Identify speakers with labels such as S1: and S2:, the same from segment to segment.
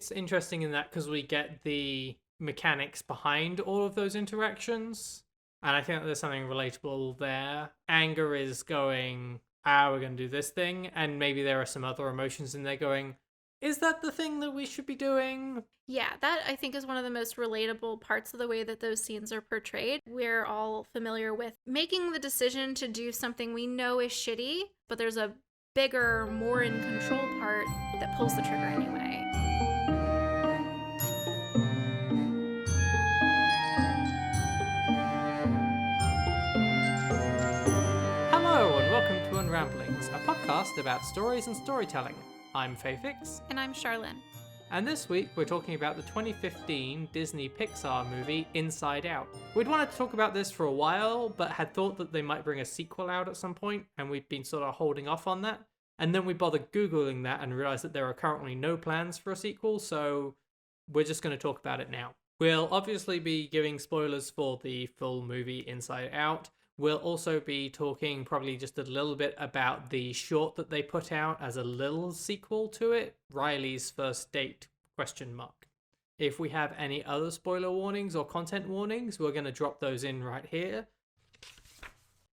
S1: it's interesting in that because we get the mechanics behind all of those interactions. And I think that there's something relatable there. Anger is going, we're going to do this thing. And maybe there are some other emotions in there going, is that the thing that we should be doing?
S2: Yeah, that I think is one of the most relatable parts of the way that those scenes are portrayed. We're all familiar with making the decision to do something we know is shitty, but there's a bigger, more in control part that pulls the trigger anyway.
S1: Hello and welcome to Unramblings, a podcast about stories and storytelling. I'm Fafix.
S2: And I'm Charlyn.
S1: And this week we're talking about the 2015 Disney Pixar movie Inside Out. We'd wanted to talk about this for a while, but had thought that they might bring a sequel out at some point, and we'd been sort of holding off on that. And then we bothered Googling that and realized that there are currently no plans for a sequel, so we're just going to talk about it now. We'll obviously be giving spoilers for the full movie Inside Out. We'll also be talking probably just a little bit about the short that they put out as a little sequel to it, Riley's First Date, ? If we have any other spoiler warnings or content warnings, we're going to drop those in right here.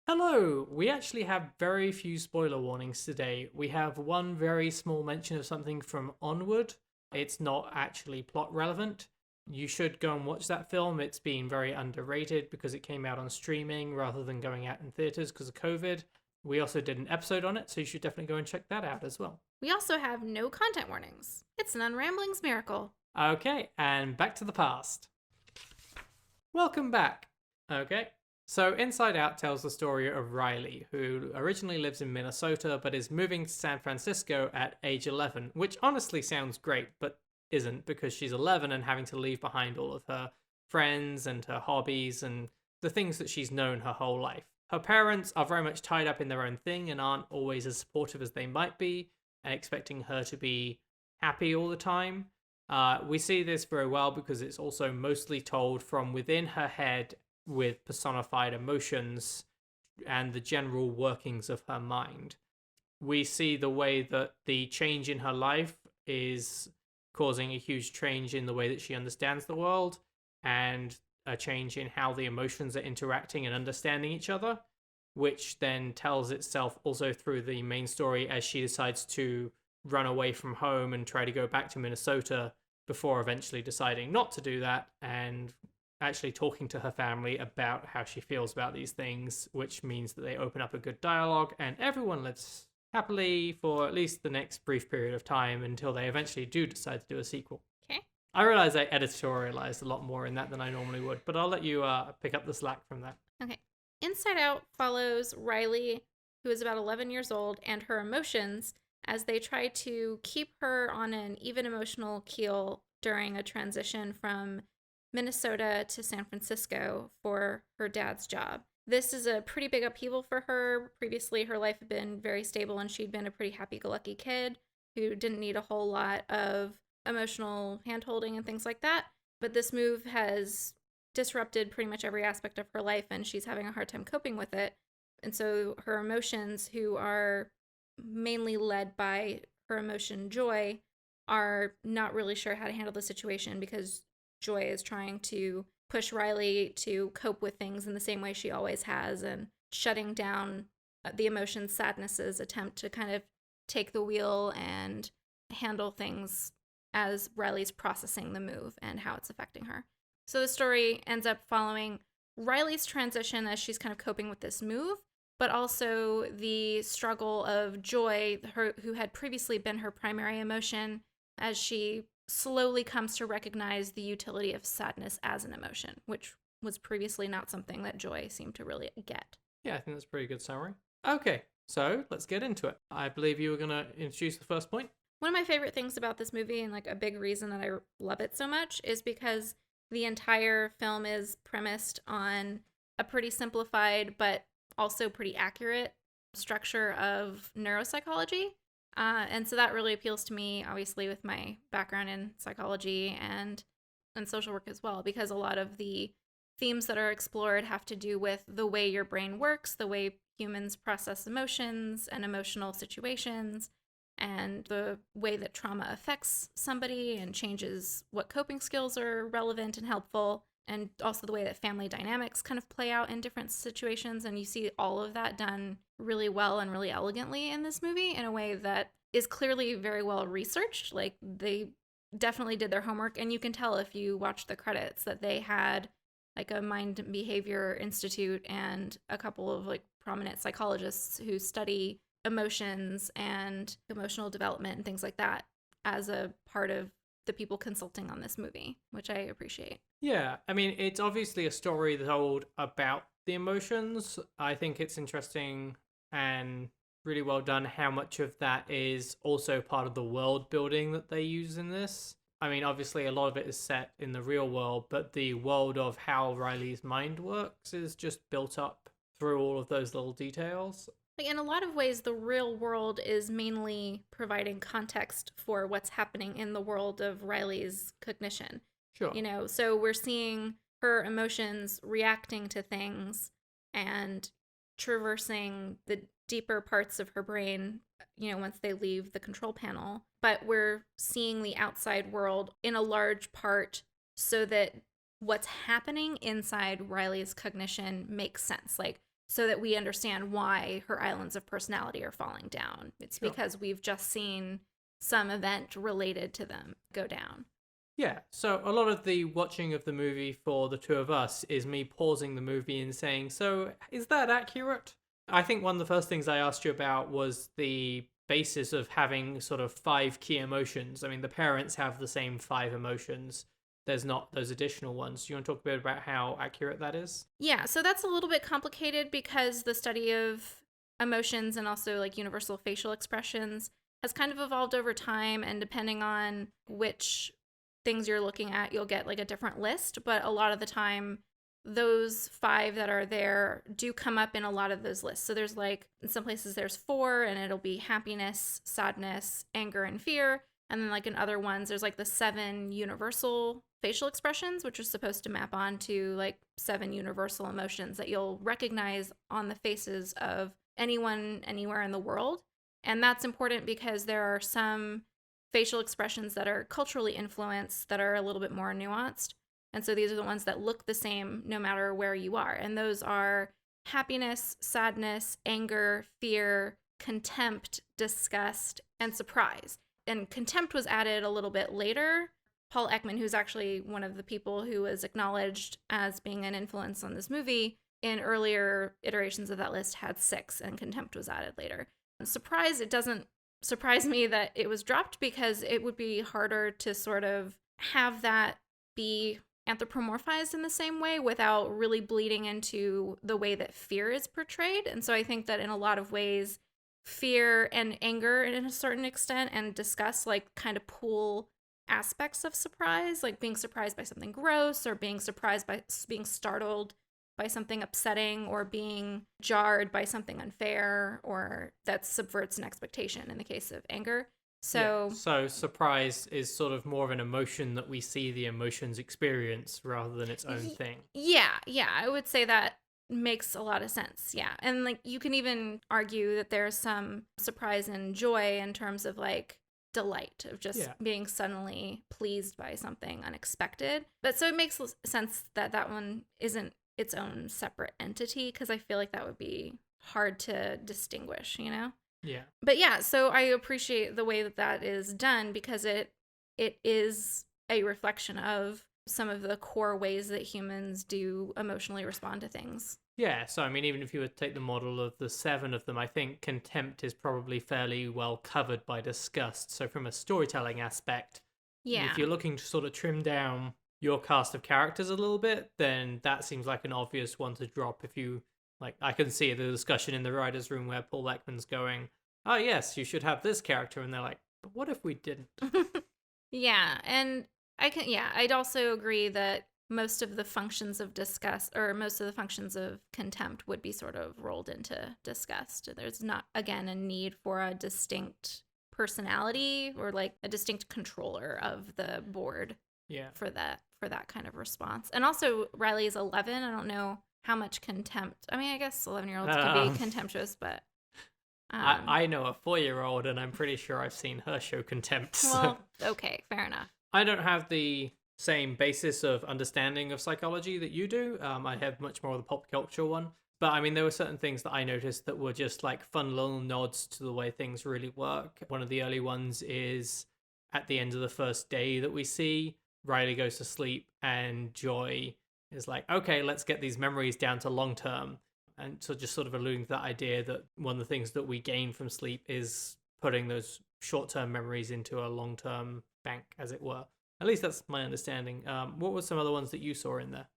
S1: Hello! We actually have very few spoiler warnings today. We have one very small mention of something from Onward. It's not actually plot relevant. You should go and watch that film. It's been very underrated because it came out on streaming rather than going out in theaters because of COVID. We also did an episode on it, so you should definitely go and check that out as well.
S2: We also have no content warnings. It's an Unramblings miracle.
S1: Okay, and back to the past. Welcome back. Okay, so Inside Out tells the story of Riley, who originally lives in Minnesota but is moving to San Francisco at age 11, which honestly sounds great, but isn't, because she's 11 and having to leave behind all of her friends and her hobbies and the things that she's known her whole life. Her parents are very much tied up in their own thing and aren't always as supportive as they might be, and expecting her to be happy all the time. We see this very well because it's also mostly told from within her head with personified emotions and the general workings of her mind. We see the way that the change in her life is causing a huge change in the way that she understands the world and a change in how the emotions are interacting and understanding each other, which then tells itself also through the main story as she decides to run away from home and try to go back to Minnesota before eventually deciding not to do that and actually talking to her family about how she feels about these things, which means that they open up a good dialogue and everyone lives happily for at least the next brief period of time until they eventually do decide to do a sequel.
S2: Okay.
S1: I realize I editorialized a lot more in that than I normally would, but I'll let you pick up the slack from that.
S2: Okay. Inside Out follows Riley, who is about 11 years old, and her emotions as they try to keep her on an even emotional keel during a transition from Minnesota to San Francisco for her dad's job. This is a pretty big upheaval for her. Previously, her life had been very stable and she'd been a pretty happy-go-lucky kid who didn't need a whole lot of emotional hand-holding and things like that. But this move has disrupted pretty much every aspect of her life and she's having a hard time coping with it. And so her emotions, who are mainly led by her emotion joy, are not really sure how to handle the situation because Joy is trying to push Riley to cope with things in the same way she always has and shutting down the emotion sadness's attempt to kind of take the wheel and handle things as Riley's processing the move and how it's affecting her. So the story ends up following Riley's transition as she's kind of coping with this move, but also the struggle of Joy, who had previously been her primary emotion, as she slowly comes to recognize the utility of sadness as an emotion, which was previously not something that Joy seemed to really get.
S1: Yeah, I think that's a pretty good summary. Okay, so let's get into it. I believe you were going to introduce the first point.
S2: One of my favorite things about this movie, and like a big reason that I love it so much, is because the entire film is premised on a pretty simplified but also pretty accurate structure of neuropsychology. And so that really appeals to me, obviously, with my background in psychology and social work as well, because a lot of the themes that are explored have to do with the way your brain works, the way humans process emotions and emotional situations, and the way that trauma affects somebody and changes what coping skills are relevant and helpful, and also the way that family dynamics kind of play out in different situations. And you see all of that done really well and really elegantly in this movie in a way that is clearly very well researched. Like, they definitely did their homework, and you can tell if you watch the credits that they had like a mind and behavior institute and a couple of like prominent psychologists who study emotions and emotional development and things like that as a part of the people consulting on this movie, which I appreciate.
S1: Yeah, I mean, it's obviously a story told about the emotions. I think it's interesting and really well done how much of that is also part of the world building that they use in this. I mean, obviously a lot of it is set in the real world, but the world of how Riley's mind works is just built up through all of those little details.
S2: Like, in a lot of ways, the real world is mainly providing context for what's happening in the world of Riley's cognition.
S1: Sure.
S2: You know, so we're seeing her emotions reacting to things and traversing the deeper parts of her brain, you know, once they leave the control panel. But we're seeing the outside world in a large part so that what's happening inside Riley's cognition makes sense. Like, so that we understand why her islands of personality are falling down. It's
S1: Sure.
S2: because we've just seen some event related to them go down.
S1: Yeah, so a lot of the watching of the movie for the two of us is me pausing the movie and saying, so is that accurate? I think one of the first things I asked you about was the basis of having sort of 5 key emotions. I mean, the parents have the same 5 emotions. There's not those additional ones. Do you want to talk a bit about how accurate that is?
S2: Yeah, so that's a little bit complicated because the study of emotions and also like universal facial expressions has kind of evolved over time, and depending on which things you're looking at, you'll get like a different list, but a lot of the time those 5 that are there do come up in a lot of those lists. So there's like, in some places there's 4, and it'll be happiness, sadness, anger, and fear. And then like in other ones, there's like the 7 universal facial expressions, which are supposed to map onto like 7 universal emotions that you'll recognize on the faces of anyone, anywhere in the world. And that's important because there are some facial expressions that are culturally influenced that are a little bit more nuanced. And so these are the ones that look the same no matter where you are. And those are happiness, sadness, anger, fear, contempt, disgust, and surprise. And contempt was added a little bit later. Paul Ekman, who's actually one of the people who was acknowledged as being an influence on this movie, in earlier iterations of that list had 6, and contempt was added later. Surprise, it doesn't surprise me that it was dropped because it would be harder to sort of have that be anthropomorphized in the same way without really bleeding into the way that fear is portrayed. And so I think that in a lot of ways, fear and anger in a certain extent and disgust like kind of pull aspects of surprise, like being surprised by something gross or being surprised by being startled by something upsetting or being jarred by something unfair or that subverts an expectation in the case of anger. So
S1: yeah. So surprise is sort of more of an emotion that we see the emotions experience rather than its own thing.
S2: Yeah, I would say that makes a lot of sense. Yeah. And like you can even argue that there's some surprise and joy in terms of like delight of just being suddenly pleased by something unexpected. But so it makes sense that that one isn't its own separate entity because I feel like that would be hard to distinguish, you know?
S1: Yeah.
S2: But yeah, so I appreciate the way that that is done because it is a reflection of some of the core ways that humans do emotionally respond to things.
S1: Yeah, so I mean, even if you were to take the model of the 7 of them, I think contempt is probably fairly well covered by disgust. So from a storytelling aspect, if you're looking to sort of trim down your cast of characters a little bit, then that seems like an obvious one to drop. If you, like, I can see the discussion in the writer's room where Paul Ekman's going, oh yes, you should have this character, and they're like, but what if we didn't?
S2: Yeah, and I'd also agree that most of the functions of disgust or most of the functions of contempt would be sort of rolled into disgust. There's not, again, a need for a distinct personality or like a distinct controller of the board for that kind of response. And also Riley is 11. I don't know how much contempt. I mean, I guess 11-year-olds could be contemptuous, but
S1: I know a 4-year-old, and I'm pretty sure I've seen her show contempt. So
S2: Well, okay, fair enough.
S1: I don't have the same basis of understanding of psychology that you do. I have much more of the pop culture one. But I mean, there were certain things that I noticed that were just like fun little nods to the way things really work. One of the early ones is at the end of the first day that we see, Riley goes to sleep and Joy is like, okay, let's get these memories down to long term. And so just sort of alluding to that idea that one of the things that we gain from sleep is putting those short term memories into a long term bank, as it were. At least that's my understanding. What were some other ones that you saw in there?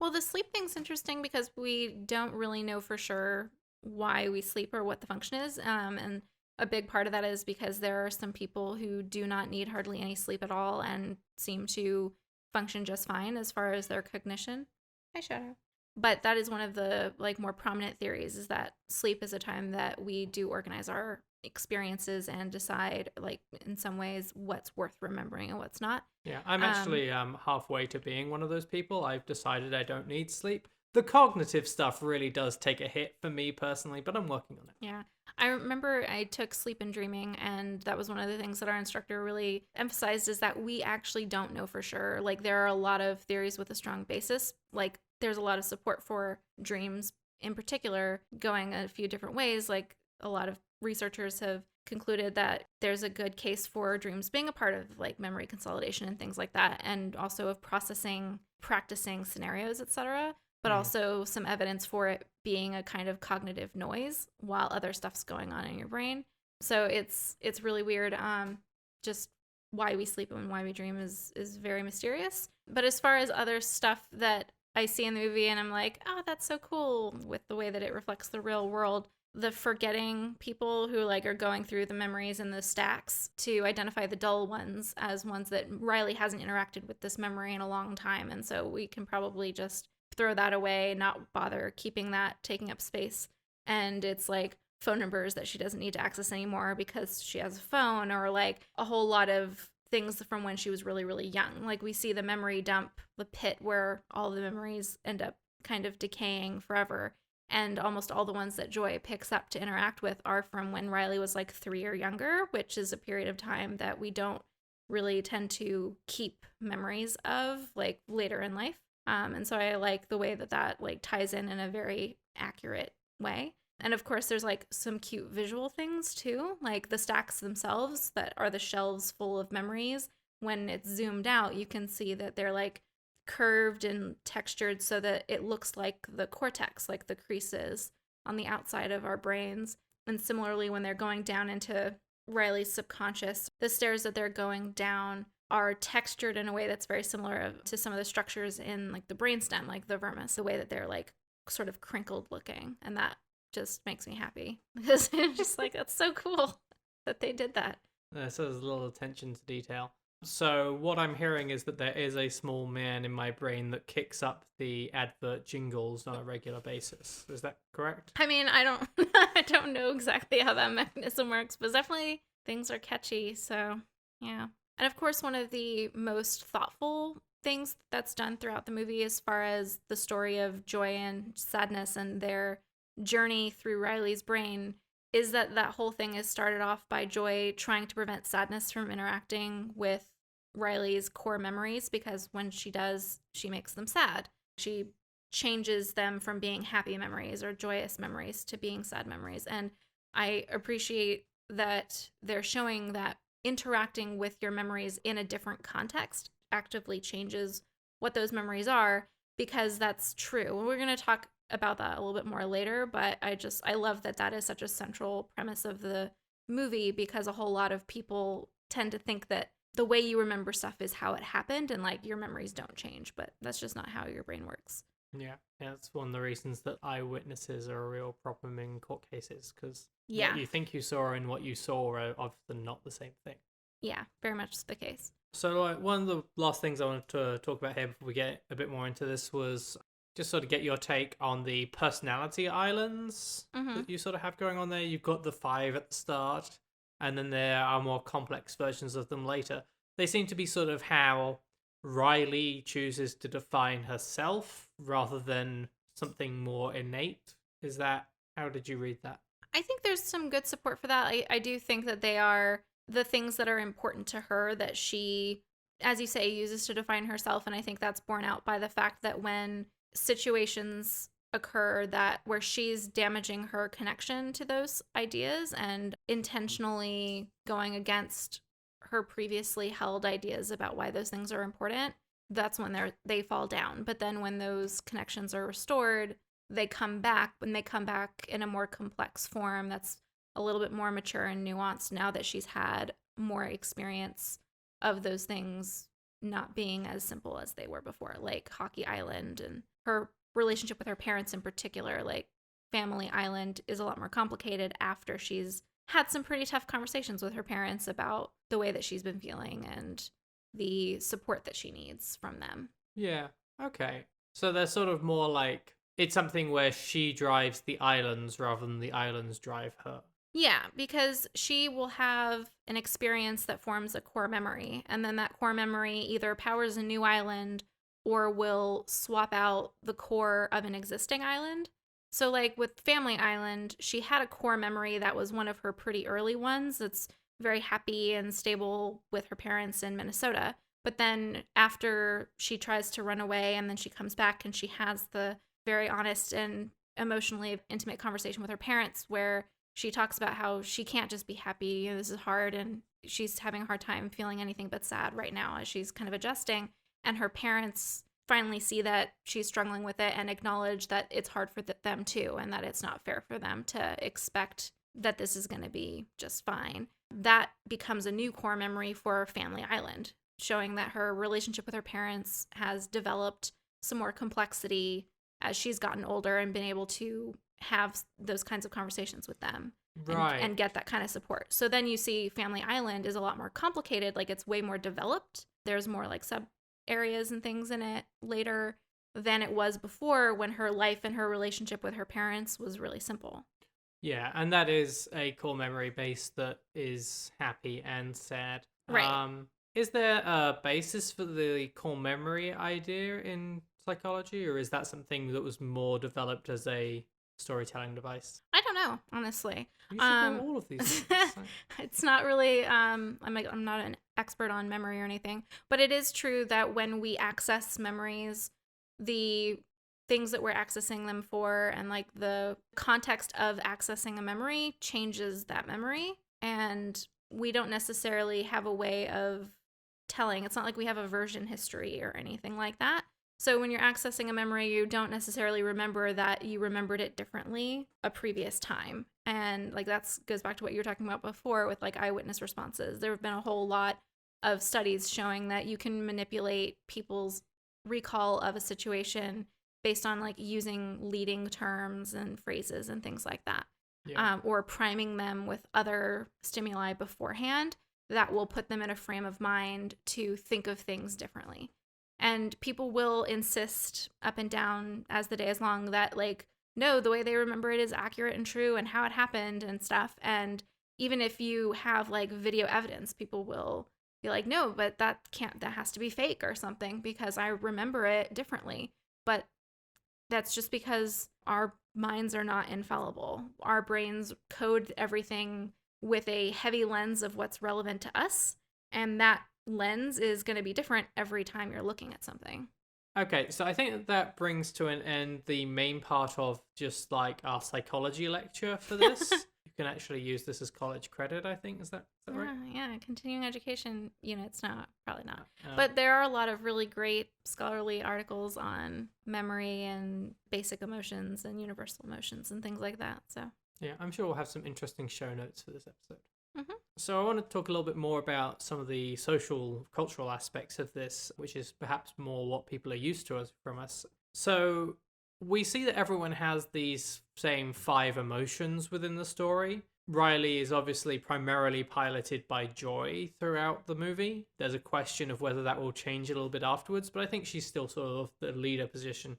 S2: Well, the sleep thing's interesting because we don't really know for sure why we sleep or what the function is. And a big part of that is because there are some people who do not need hardly any sleep at all and seem to function just fine as far as their cognition. Hi, Shadow. But that is one of the like more prominent theories, is that sleep is a time that we do organize our experiences and decide, like, in some ways what's worth remembering and what's not.
S1: Yeah, I'm actually halfway to being one of those people. I've decided I don't need sleep. The cognitive stuff really does take a hit for me personally, but I'm working on it.
S2: Yeah. I remember I took sleep and dreaming, and that was one of the things that our instructor really emphasized, is that we actually don't know for sure. Like, there are a lot of theories with a strong basis. Like, there's a lot of support for dreams in particular going a few different ways. Like, a lot of researchers have concluded that there's a good case for dreams being a part of like memory consolidation and things like that, and also of processing, practicing scenarios, etc., but also some evidence for it being a kind of cognitive noise while other stuff's going on in your brain. So it's really weird. Just why we sleep and why we dream is very mysterious. But as far as other stuff that I see in the movie and I'm like, oh, that's so cool with the way that it reflects the real world, the forgetting people who like are going through the memories and the stacks to identify the dull ones as ones that Riley hasn't interacted with this memory in a long time. And so we can probably just throw that away, not bother keeping that taking up space. And it's like phone numbers that she doesn't need to access anymore because she has a phone, or like a whole lot of things from when she was really, really young. Like we see the memory dump, the pit where all the memories end up kind of decaying forever. And almost all the ones that Joy picks up to interact with are from when Riley was like 3 or younger, which is a period of time that we don't really tend to keep memories of like later in life. And so I like the way that that like ties in a very accurate way. And of course, there's like some cute visual things too, like the stacks themselves that are the shelves full of memories. When it's zoomed out, you can see that they're like curved and textured so that it looks like the cortex, like the creases on the outside of our brains. And similarly, when they're going down into Riley's subconscious, the stairs that they're going down are textured in a way that's very similar to some of the structures in like the brainstem, like the vermis, the way that they're like sort of crinkled looking. And that just makes me happy because it's just like, that's so cool that they did that.
S1: So there's a little attention to detail. So what I'm hearing is that there is a small man in my brain that kicks up the advert jingles on a regular basis. Is that correct?
S2: I mean, I don't know exactly how that mechanism works, but definitely things are catchy. So yeah. And of course, one of the most thoughtful things that's done throughout the movie as far as the story of joy and sadness and their journey through Riley's brain is that that whole thing is started off by Joy trying to prevent sadness from interacting with Riley's core memories, because when she does, she makes them sad. She changes them from being happy memories or joyous memories to being sad memories. And I appreciate that they're showing that interacting with your memories in a different context actively changes what those memories are, because that's true. We're going to talk about that a little bit more later, but I love that that is such a central premise of the movie, because a whole lot of people tend to think that the way you remember stuff is how it happened and like your memories don't change, but that's just not how your brain works.
S1: Yeah, that's one of the reasons that eyewitnesses are a real problem in court cases, because what you think you saw and what you saw are often not the same thing.
S2: Yeah, very much the case.
S1: So one of the last things I wanted to talk about here before we get a bit more into this was just sort of get your take on the personality islands that you sort of have going on there. You've got the 5 at the start, and then there are more complex versions of them later. They seem to be sort of how Riley chooses to define herself rather than something more innate. Is that, how did you read that?
S2: I think there's some good support for that. I do think that they are the things that are important to her that she, as you say, uses to define herself. And I think that's borne out by the fact that when situations occur that where she's damaging her connection to those ideas and intentionally going against her previously held ideas about why those things are important, that's when they fall down. But then when those connections are restored, they come back. When they come back in a more complex form that's a little bit more mature and nuanced now that she's had more experience of those things not being as simple as they were before, like Hockey Island and her relationship with her parents in particular. Like Family Island is a lot more complicated after she's had some pretty tough conversations with her parents about the way that she's been feeling and the support that she needs from them.
S1: Yeah. Okay. So they're sort of more like it's something where she drives the islands rather than the islands drive her.
S2: Yeah, because she will have an experience that forms a core memory, and then that core memory either powers a new island or will swap out the core of an existing island. So like with Family Island, she had a core memory that was one of her pretty early ones. It's very happy and stable with her parents in Minnesota. But then after she tries to run away and then she comes back and she has the very honest and emotionally intimate conversation with her parents where she talks about how she can't just be happy. You know, this is hard and she's having a hard time feeling anything but sad right now as she's kind of adjusting. And her parents finally see that she's struggling with it and acknowledge that it's hard for them too and that it's not fair for them to expect that this is going to be just fine. That becomes a new core memory for Family Island, showing that her relationship with her parents has developed some more complexity as she's gotten older and been able to have those kinds of conversations with them and get that kind of support. So then you see Family Island is a lot more complicated, like it's way more developed. There's more like sub areas and things in it later than it was before when her life and her relationship with her parents was really simple.
S1: Yeah, and that is a core memory base that is happy and sad.
S2: Right.
S1: Is there a basis for the core memory idea in psychology, or is that something that was more developed as a storytelling device?
S2: I don't know, honestly.
S1: You should know all of these things.
S2: It's not really I'm not an expert on memory or anything, but it is true that when we access memories, the things that we're accessing them for and like the context of accessing a memory changes that memory, and we don't necessarily have a way of telling. It's not like we have a version history or anything like that. So when you're accessing a memory, you don't necessarily remember that you remembered it differently a previous time. And like that goes back to what you were talking about before with like eyewitness responses. There have been a whole lot of studies showing that you can manipulate people's recall of a situation based on like using leading terms and phrases and things like that. Yeah. Or priming them with other stimuli beforehand that will put them in a frame of mind to think of things differently. And people will insist up and down as the day is long that like, no, the way they remember it is accurate and true and how it happened and stuff. And even if you have like video evidence, people will be like, no, but that has to be fake or something because I remember it differently. But that's just because our minds are not infallible. Our brains code everything with a heavy lens of what's relevant to us. And that lens is going to be different every time you're looking at something.
S1: Okay, so I think that brings to an end the main part of just like our psychology lecture for this. You can actually use this as college credit, I think. Is that right?
S2: Yeah, continuing education units, probably not. But there are a lot of really great scholarly articles on memory and basic emotions and universal emotions and things like that. So
S1: yeah, I'm sure we'll have some interesting show notes for this episode.
S2: Mm-hmm.
S1: So I want to talk a little bit more about some of the social, cultural aspects of this, which is perhaps more what people are used to from us. So we see that everyone has these same 5 emotions within the story. Riley is obviously primarily piloted by joy throughout the movie. There's a question of whether that will change a little bit afterwards, but I think she's still sort of the leader position.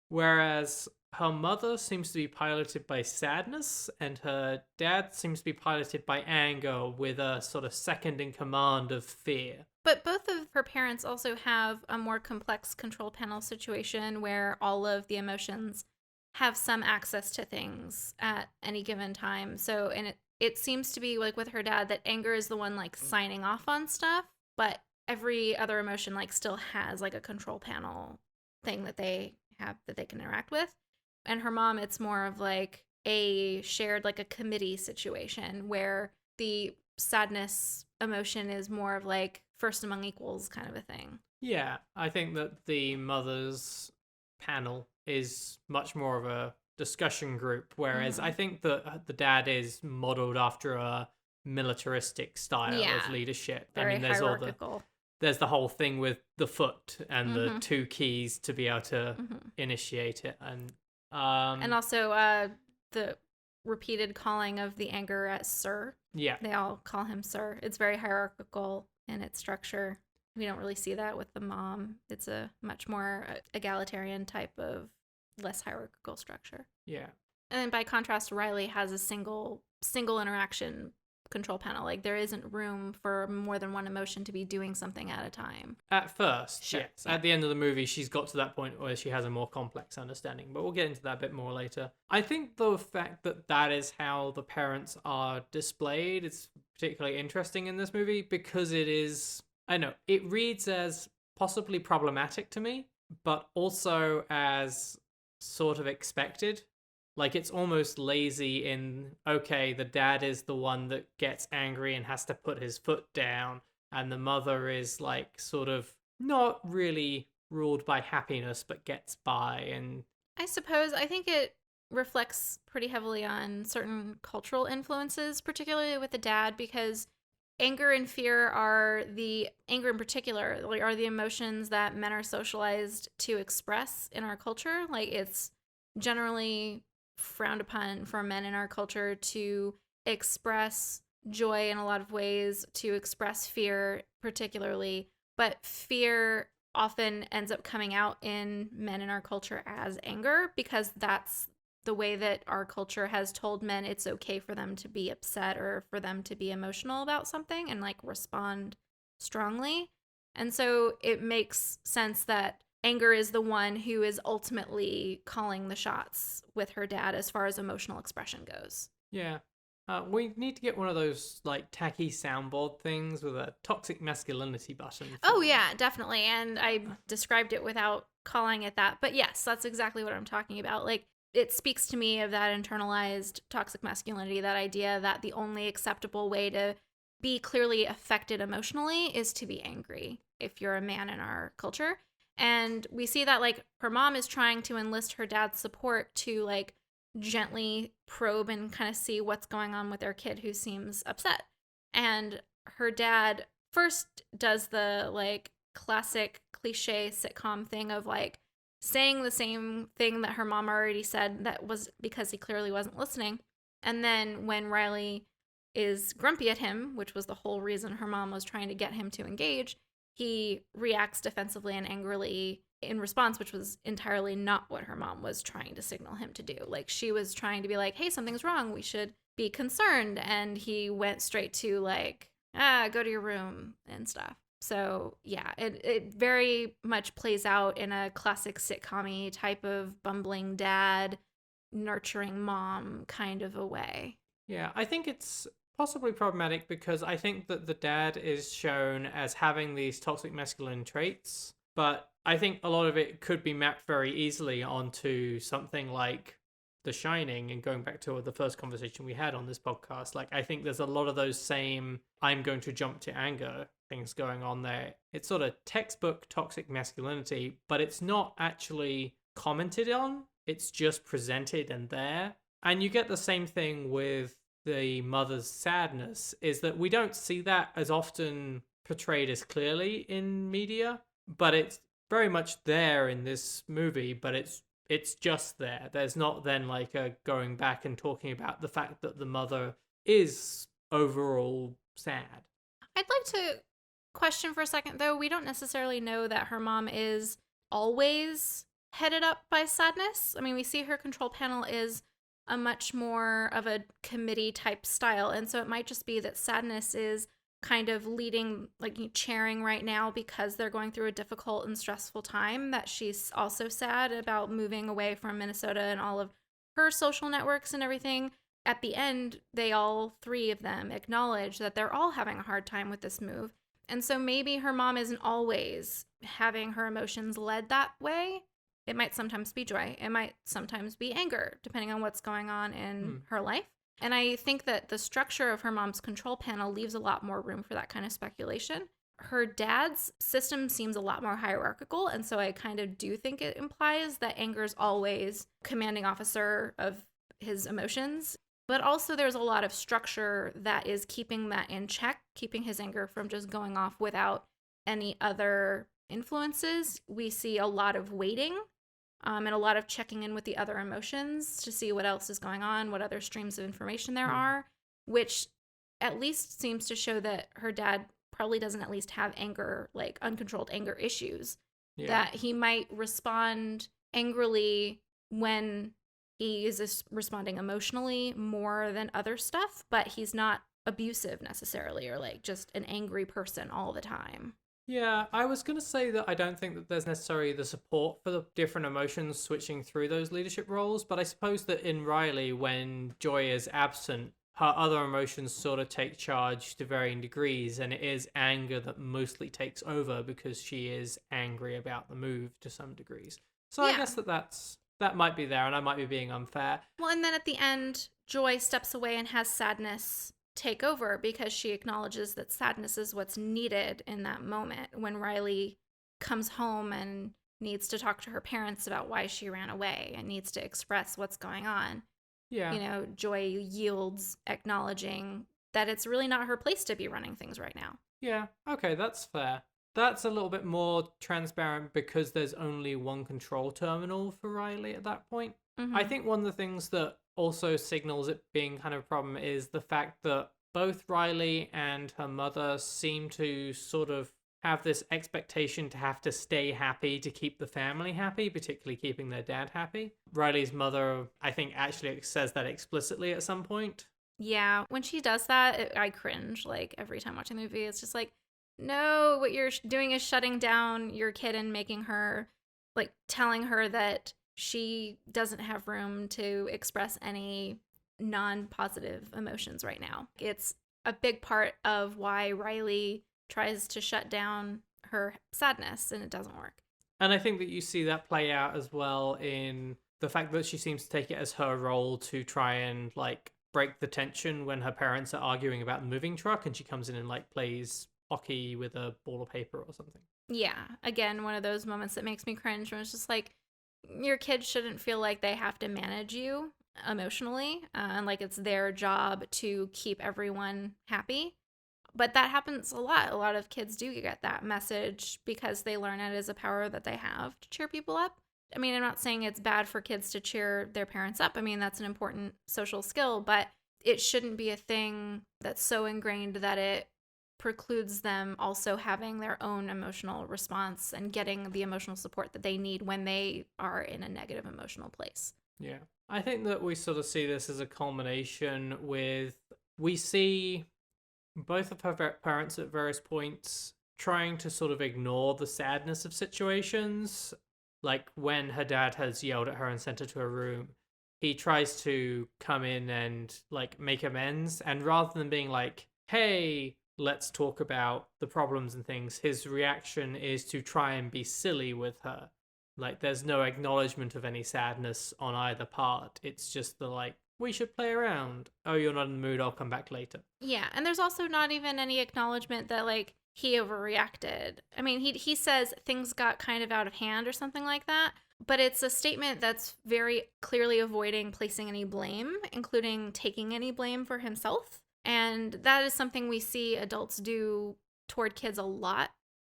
S1: Whereas her mother seems to be piloted by sadness, and her dad seems to be piloted by anger with a sort of second in command of fear.
S2: But both of her parents also have a more complex control panel situation where all of the emotions have some access to things at any given time. So, and it seems to be like with her dad that anger is the one like signing off on stuff, but every other emotion like still has like a control panel thing that they have that they can interact with. And her mom, it's more of like a shared, like a committee situation where the sadness emotion is more of like first among equals kind of a thing.
S1: Yeah, I think that the mother's panel is much more of a discussion group, whereas I think that the dad is modeled after a militaristic style of leadership.
S2: Very
S1: I mean, there's
S2: hierarchical.
S1: There's the whole thing with the foot and the two keys to be able to initiate it, and
S2: also the repeated calling of the anger as sir.
S1: Yeah,
S2: they all call him sir. It's very hierarchical in its structure. We don't really see that with the mom. It's a much more egalitarian type of less hierarchical structure.
S1: Yeah.
S2: And then by contrast, Riley has a single interaction control panel. Like there isn't room for more than one emotion to be doing something at a time.
S1: At first,
S2: sure.
S1: Yes. Yeah. At the end of the movie, she's got to that point where she has a more complex understanding, but we'll get into that a bit more later. I think the fact that that is how the parents are displayed is particularly interesting in this movie because it is, I know, it reads as possibly problematic to me, but also as sort of expected. Like, it's almost lazy in, okay, the dad is the one that gets angry and has to put his foot down, and the mother is, like, sort of not really ruled by happiness, but gets by. And
S2: I suppose, I think it reflects pretty heavily on certain cultural influences, particularly with the dad, because anger and fear anger in particular, are the emotions that men are socialized to express in our culture. Like, it's generally frowned upon for men in our culture to express joy in a lot of ways, to express fear particularly, but fear often ends up coming out in men in our culture as anger because that's the way that our culture has told men it's okay for them to be upset or for them to be emotional about something and like respond strongly. And so it makes sense that anger is the one who is ultimately calling the shots with her dad as far as emotional expression goes.
S1: Yeah. We need to get one of those like tacky soundboard things with a toxic masculinity button.
S2: Oh, yeah, definitely. And I described it without calling it that. But yes, that's exactly what I'm talking about. Like, it speaks to me of that internalized toxic masculinity, that idea that the only acceptable way to be clearly affected emotionally is to be angry if you're a man in our culture. And we see that, like, her mom is trying to enlist her dad's support to, like, gently probe and kind of see what's going on with their kid who seems upset. And her dad first does the, like, classic cliche sitcom thing of, like, saying the same thing that her mom already said that was because he clearly wasn't listening. And then when Riley is grumpy at him, which was the whole reason her mom was trying to get him to engage, he reacts defensively and angrily in response, which was entirely not what her mom was trying to signal him to do. Like, she was trying to be like, hey, something's wrong. We should be concerned. And he went straight to like, go to your room and stuff. So yeah, it very much plays out in a classic sitcom-y type of bumbling dad, nurturing mom kind of a way.
S1: Yeah, I think it's possibly problematic because I think that the dad is shown as having these toxic masculine traits, but I think a lot of it could be mapped very easily onto something like The Shining, and going back to the first conversation we had on this podcast, like I think there's a lot of those same I'm going to jump to anger things going on there. It's sort of textbook toxic masculinity, but it's not actually commented on. It's just presented and there. And you get the same thing with the mother's sadness, is that we don't see that as often portrayed as clearly in media, but it's very much there in this movie, but it's just there. There's not then like a going back and talking about the fact that the mother is overall sad.
S2: I'd like to question for a second, though. We don't necessarily know that her mom is always headed up by sadness. I mean, we see her control panel is a much more of a committee type style, and so it might just be that sadness is kind of leading, like cheering right now because they're going through a difficult and stressful time, that she's also sad about moving away from Minnesota and all of her social networks and everything. At the end, they all three of them acknowledge that they're all having a hard time with this move. And so maybe her mom isn't always having her emotions led that way. It might sometimes be joy. It might sometimes be anger, depending on what's going on in her life. And I think that the structure of her mom's control panel leaves a lot more room for that kind of speculation. Her dad's system seems a lot more hierarchical, and so I kind of do think it implies that anger is always commanding officer of his emotions. But also there's a lot of structure that is keeping that in check, keeping his anger from just going off without any other influences. We see a lot of waiting and a lot of checking in with the other emotions to see what else is going on, what other streams of information there are, which at least seems to show that her dad probably doesn't at least have anger, like uncontrolled anger issues, that he might respond angrily when he is responding emotionally more than other stuff, but he's not abusive necessarily, or like just an angry person all the time.
S1: Yeah, I was going to say that I don't think that there's necessarily the support for the different emotions switching through those leadership roles, but I suppose that in Riley, when Joy is absent, her other emotions sort of take charge to varying degrees, and it is anger that mostly takes over because she is angry about the move to some degrees. So I guess that might be there, and I might be being unfair.
S2: Well, and then at the end, Joy steps away and has sadness take over because she acknowledges that sadness is what's needed in that moment when Riley comes home and needs to talk to her parents about why she ran away and needs to express what's going on.
S1: Yeah.
S2: You know, Joy yields, acknowledging that it's really not her place to be running things right now.
S1: Yeah, okay, that's fair. That's a little bit more transparent because there's only one control terminal for Riley at that point.
S2: Mm-hmm.
S1: I think one of the things that also signals it being kind of a problem is the fact that both Riley and her mother seem to sort of have this expectation to have to stay happy to keep the family happy, particularly keeping their dad happy. Riley's mother, I think, actually says that explicitly at some point.
S2: Yeah, when she does that, I cringe, like, every time watching the movie. It's just like, no, what you're doing is shutting down your kid and making her, like, telling her that she doesn't have room to express any non-positive emotions right now. It's a big part of why Riley tries to shut down her sadness, and it doesn't work.
S1: And I think that you see that play out as well in the fact that she seems to take it as her role to try and, like, break the tension when her parents are arguing about the moving truck, and she comes in and, like, plays hockey with a ball of paper or something.
S2: Yeah, again, one of those moments that makes me cringe when it's just like, your kids shouldn't feel like they have to manage you emotionally, and like it's their job to keep everyone happy. But that happens a lot. A lot of kids do get that message because they learn it as a power that they have to cheer people up. I mean, I'm not saying it's bad for kids to cheer their parents up. I mean, that's an important social skill, but it shouldn't be a thing that's so ingrained that it precludes them also having their own emotional response and getting the emotional support that they need when they are in a negative emotional place.
S1: Yeah. I think that we sort of see this as a culmination with, we see both of her parents at various points trying to sort of ignore the sadness of situations. Like when her dad has yelled at her and sent her to her room, he tries to come in and like make amends. And rather than being like, hey, let's talk about the problems and things, his reaction is to try and be silly with her. Like there's no acknowledgement of any sadness on either part. It's just the like, we should play around. Oh, you're not in the mood, I'll come back later.
S2: Yeah, and there's also not even any acknowledgement that like he overreacted. I mean, he says things got kind of out of hand or something like that, but it's a statement that's very clearly avoiding placing any blame, including taking any blame for himself. And that is something we see adults do toward kids a lot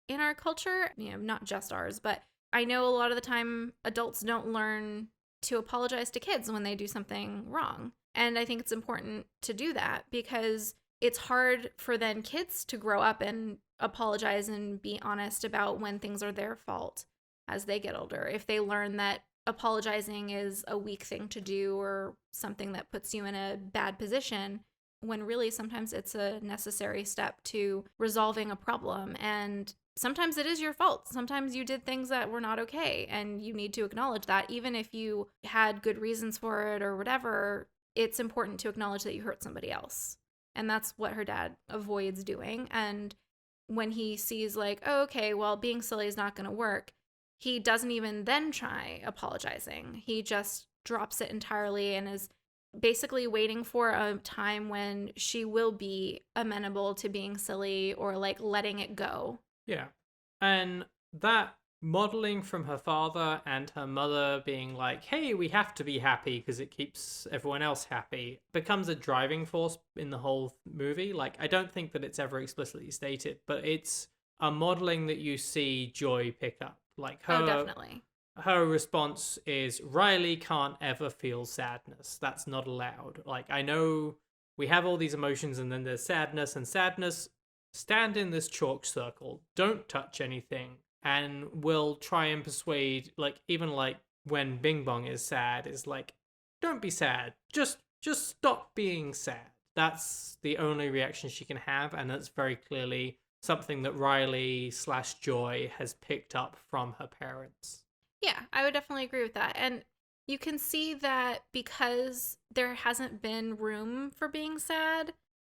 S2: in our culture, you know, not just ours, but I know a lot of the time adults don't learn to apologize to kids when they do something wrong. And I think it's important to do that because it's hard for then kids to grow up and apologize and be honest about when things are their fault as they get older. If they learn that apologizing is a weak thing to do or something that puts you in a bad position, when really sometimes it's a necessary step to resolving a problem. And sometimes it is your fault. Sometimes you did things that were not okay, and you need to acknowledge that. Even if you had good reasons for it or whatever, it's important to acknowledge that you hurt somebody else. And that's what her dad avoids doing. And when he sees like, oh, okay, well, being silly is not going to work, he doesn't even then try apologizing. He just drops it entirely and is basically waiting for a time when she will be amenable to being silly or like letting it go.
S1: Yeah. And that modeling from her father and her mother being like, hey, we have to be happy because it keeps everyone else happy, becomes a driving force in the whole movie. Like, I don't think that it's ever explicitly stated, but it's a modeling that you see Joy pick up. Like her,
S2: definitely.
S1: Her response is, Riley can't ever feel sadness. That's not allowed. Like, I know we have all these emotions and then there's sadness, and sadness, stand in this chalk circle. Don't touch anything. And we'll try and persuade, like, even like when Bing Bong is sad, is like, don't be sad. Just stop being sad. That's the only reaction she can have, and that's very clearly something that Riley/Joy has picked up from her parents.
S2: Yeah, I would definitely agree with that. And you can see that because there hasn't been room for being sad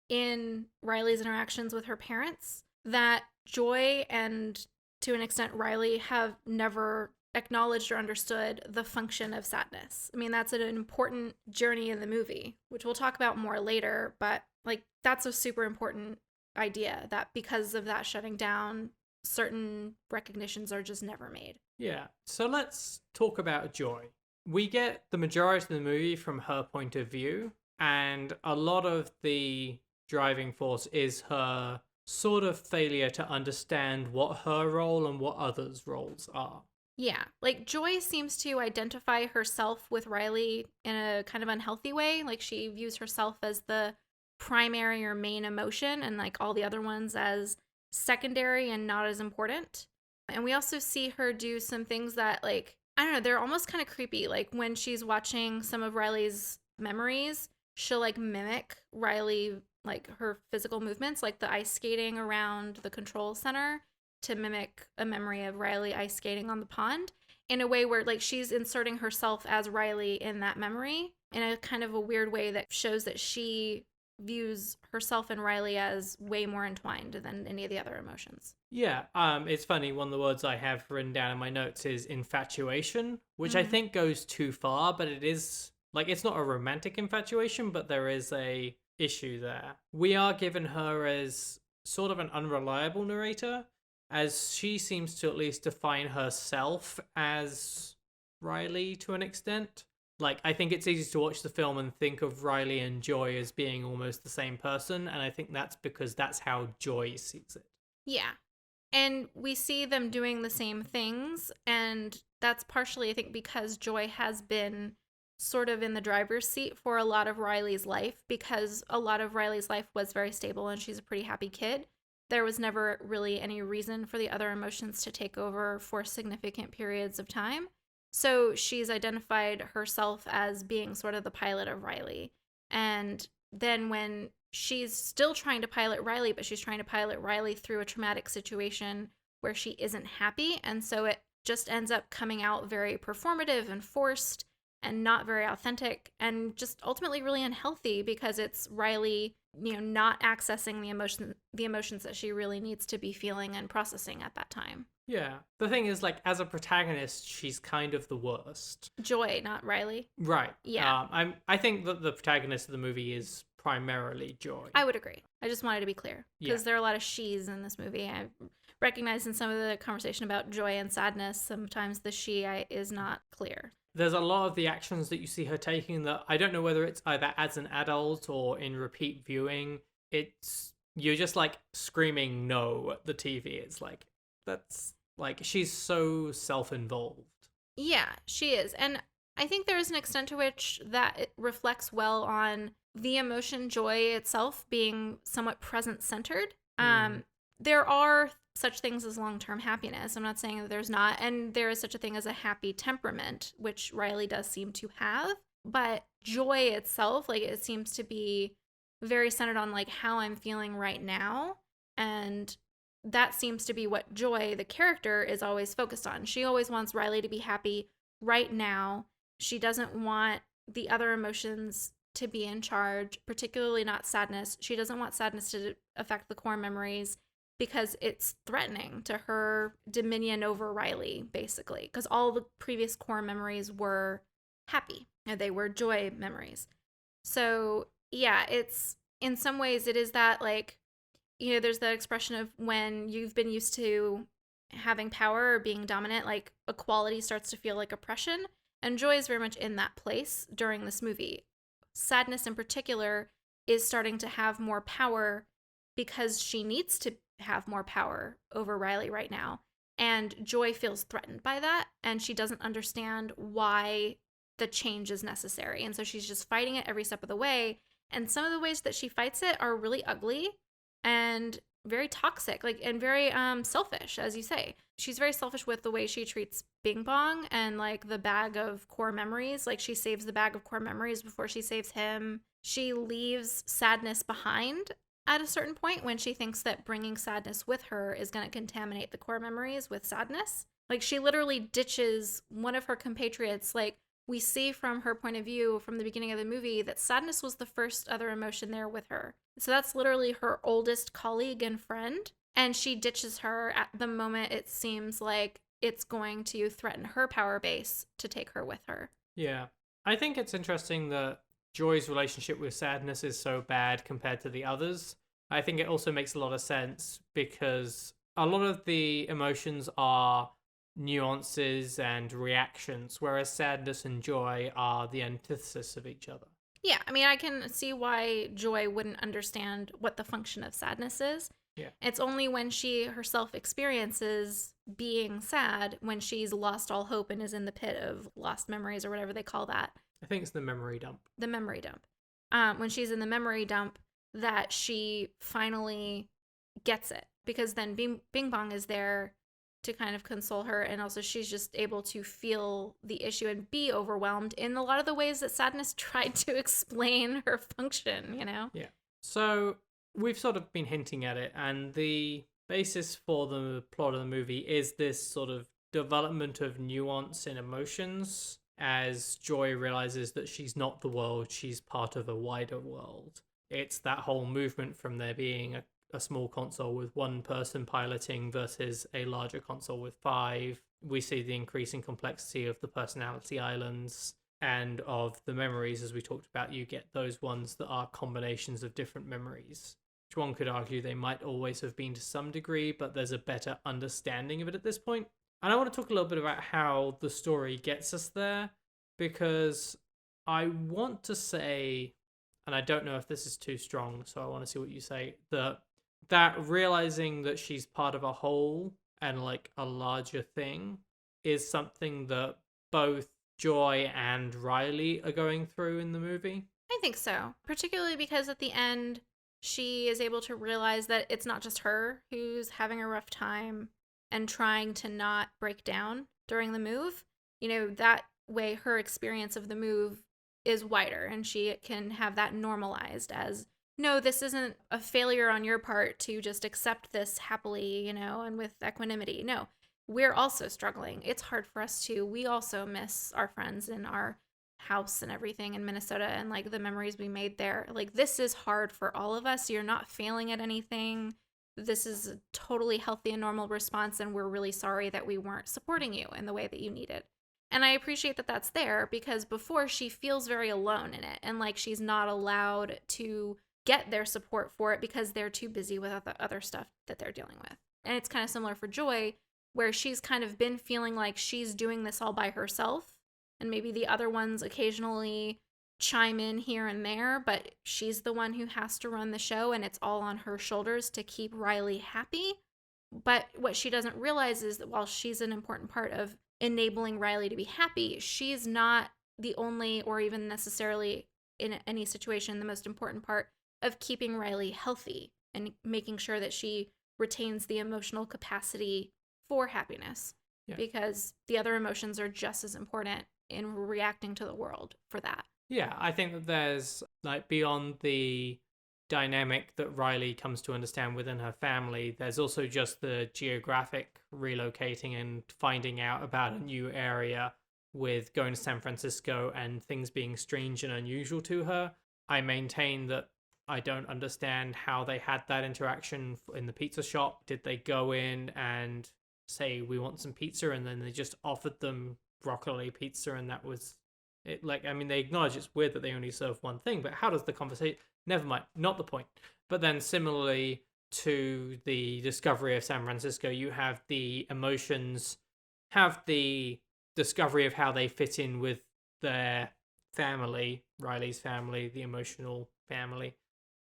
S2: in Riley's interactions with her parents, that Joy and to an extent Riley have never acknowledged or understood the function of sadness. I mean, that's an important journey in the movie, which we'll talk about more later, but like that's a super important idea, that because of that shutting down, certain recognitions are just never made.
S1: Yeah, so let's talk about Joy. We get the majority of the movie from her point of view, and a lot of the driving force is her sort of failure to understand what her role and what others' roles are.
S2: Yeah, like Joy seems to identify herself with Riley in a kind of unhealthy way. Like she views herself as the primary or main emotion and like all the other ones as secondary and not as important. And we also see her do some things that, like, I don't know, they're almost kind of creepy. Like when she's watching some of Riley's memories, she'll like mimic Riley, like her physical movements, like the ice skating around the control center, to mimic a memory of Riley ice skating on the pond in a way where like she's inserting herself as Riley in that memory in a kind of a weird way that shows that she views herself and Riley as way more entwined than any of the other emotions.
S1: Yeah, it's funny, one of the words I have written down in my notes is infatuation, which I think goes too far, but it is, like, it's not a romantic infatuation, but there is a issue there. We are given her as sort of an unreliable narrator, as she seems to at least define herself as Riley to an extent. Like, I think it's easy to watch the film and think of Riley and Joy as being almost the same person, and I think that's because that's how Joy sees it.
S2: Yeah. And we see them doing the same things, and that's partially, I think, because Joy has been sort of in the driver's seat for a lot of Riley's life, because a lot of Riley's life was very stable and she's a pretty happy kid. There was never really any reason for the other emotions to take over for significant periods of time. So she's identified herself as being sort of the pilot of Riley. And then when she's still trying to pilot Riley, but she's trying to pilot Riley through a traumatic situation where she isn't happy. And so it just ends up coming out very performative and forced and not very authentic and just ultimately really unhealthy, because it's Riley, not accessing the emotions that she really needs to be feeling and processing at that time.
S1: Yeah. The thing is, like, as a protagonist, she's kind of the worst.
S2: Joy, not Riley.
S1: Right.
S2: Yeah.
S1: I think that the protagonist of the movie is primarily Joy.
S2: I would agree. I just wanted to be clear, because there are a lot of she's in this movie. I recognize in some of the conversation about joy and sadness, sometimes the she is not clear.
S1: There's a lot of the actions that you see her taking that I don't know whether it's either as an adult or in repeat viewing. You're just like screaming no at the TV. It's like, that's like, she's so self-involved. Yeah,
S2: she is. And I think there is an extent to which that it reflects well on the emotion joy itself being somewhat present-centered. There are such things as long-term happiness. I'm not saying that there's not. And there is such a thing as a happy temperament, which Riley does seem to have. But joy itself, like, it seems to be very centered on like how I'm feeling right now. And that seems to be what Joy, the character, is always focused on. She always wants Riley to be happy right now. She doesn't want the other emotions to be in charge, particularly not sadness. She doesn't want sadness to affect the core memories because it's threatening to her dominion over Riley, basically. Because all the previous core memories were happy, and they were joy memories. So, yeah, it's in some ways, it is that like, there's the expression of when you've been used to having power or being dominant, like equality starts to feel like oppression. And Joy is very much in that place during this movie. Sadness in particular is starting to have more power because she needs to have more power over Riley right now. And Joy feels threatened by that, and she doesn't understand why the change is necessary. And so she's just fighting it every step of the way. And some of the ways that she fights it are really ugly and very toxic, like, and very selfish, as you say. She's very selfish with the way she treats Bing Bong and like the bag of core memories. Like, she saves the bag of core memories before she saves him. She leaves sadness behind at a certain point when she thinks that bringing sadness with her is going to contaminate the core memories with sadness. Like, she literally ditches one of her compatriots. Like, we see from her point of view from the beginning of the movie that sadness was the first other emotion there with her. So that's literally her oldest colleague and friend. And she ditches her at the moment it seems like it's going to threaten her power base to take her with her.
S1: Yeah. I think it's interesting that Joy's relationship with sadness is so bad compared to the others. I think it also makes a lot of sense because a lot of the emotions are nuances and reactions, whereas sadness and joy are the antithesis of each other.
S2: Yeah, I mean, I can see why Joy wouldn't understand what the function of sadness is.
S1: Yeah.
S2: It's only when she herself experiences being sad, when she's lost all hope and is in the pit of lost memories or whatever they call that.
S1: I think it's the memory dump.
S2: The memory dump. When she's in the memory dump, that she finally gets it. Because then Bing Bong is there to kind of console her, and also she's just able to feel the issue and be overwhelmed in a lot of the ways that sadness tried to explain her function,
S1: Yeah. So we've sort of been hinting at it, and the basis for the plot of the movie is this sort of development of nuance in emotions as Joy realizes that she's not the world, she's part of a wider world. It's that whole movement from there being a small console with one person piloting versus a larger console with 5. We see the increasing complexity of the personality islands and of the memories. As we talked about, you get those ones that are combinations of different memories, which one could argue they might always have been to some degree, but there's a better understanding of it at this point. And I want to talk a little bit about how the story gets us there, because I want to say, and I don't know if this is too strong, so I want to see what you say, that realizing that she's part of a whole and like a larger thing is something that both Joy and Riley are going through in the movie.
S2: I think so, particularly because at the end she is able to realize that it's not just her who's having a rough time and trying to not break down during the move. That way her experience of the move is wider, and she can have that normalized as, no, this isn't a failure on your part to just accept this happily, and with equanimity. No, we're also struggling. It's hard for us too. We also miss our friends in our house and everything in Minnesota, and like the memories we made there. Like, this is hard for all of us. You're not failing at anything. This is a totally healthy and normal response, and we're really sorry that we weren't supporting you in the way that you needed. And I appreciate that that's there, because before she feels very alone in it, and like she's not allowed to get their support for it because they're too busy with other stuff that they're dealing with. And it's kind of similar for Joy, where she's kind of been feeling like she's doing this all by herself, and maybe the other ones occasionally chime in here and there, but she's the one who has to run the show, and it's all on her shoulders to keep Riley happy. But what she doesn't realize is that while she's an important part of enabling Riley to be happy, she's not the only, or even necessarily in any situation, the most important part of keeping Riley healthy and making sure that she retains the emotional capacity for happiness. Yeah. Because the other emotions are just as important in reacting to the world for that.
S1: Yeah, I think that there's, like, beyond the dynamic that Riley comes to understand within her family. There's also just the geographic relocating and finding out about a new area with going to San Francisco and things being strange and unusual to her. I maintain that I don't understand how they had that interaction in the pizza shop. Did they go in and say, we want some pizza, and then they just offered them broccoli pizza and that was it? Like, I mean, they acknowledge it's weird that they only serve one thing, but how does the conversation... Never mind, not the point. But then similarly to the discovery of San Francisco, you have the emotions, have the discovery of how they fit in with their family, Riley's family, the emotional family,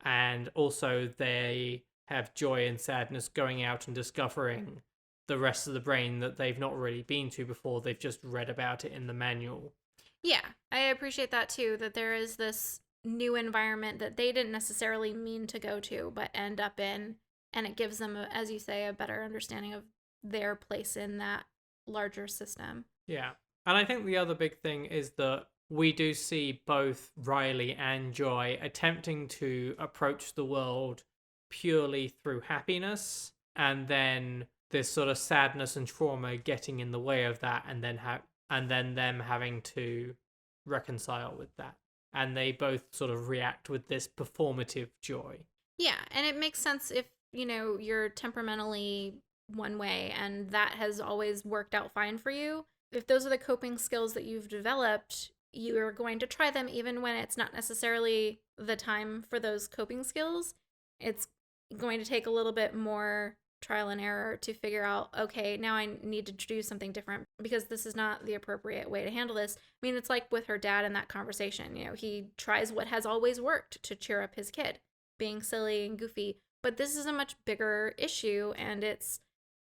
S1: and also they have joy and sadness going out and discovering the rest of the brain that they've not really been to before. They've just read about it in the manual.
S2: Yeah, I appreciate that too, that there is this new environment that they didn't necessarily mean to go to but end up in, and it gives them, as you say, a better understanding of their place in that larger system.
S1: Yeah. And I think the other big thing is that we do see both Riley and Joy attempting to approach the world purely through happiness, and then this sort of sadness and trauma getting in the way of that, and then them having to reconcile with that. And they both sort of react with this performative joy.
S2: Yeah, and it makes sense if, you're temperamentally one way and that has always worked out fine for you. If those are the coping skills that you've developed, you are going to try them even when it's not necessarily the time for those coping skills. It's going to take a little bit more trial and error to figure out, okay, now I need to do something different because this is not the appropriate way to handle this. I mean, it's like with her dad in that conversation. He tries what has always worked to cheer up his kid, being silly and goofy. But this is a much bigger issue, and it's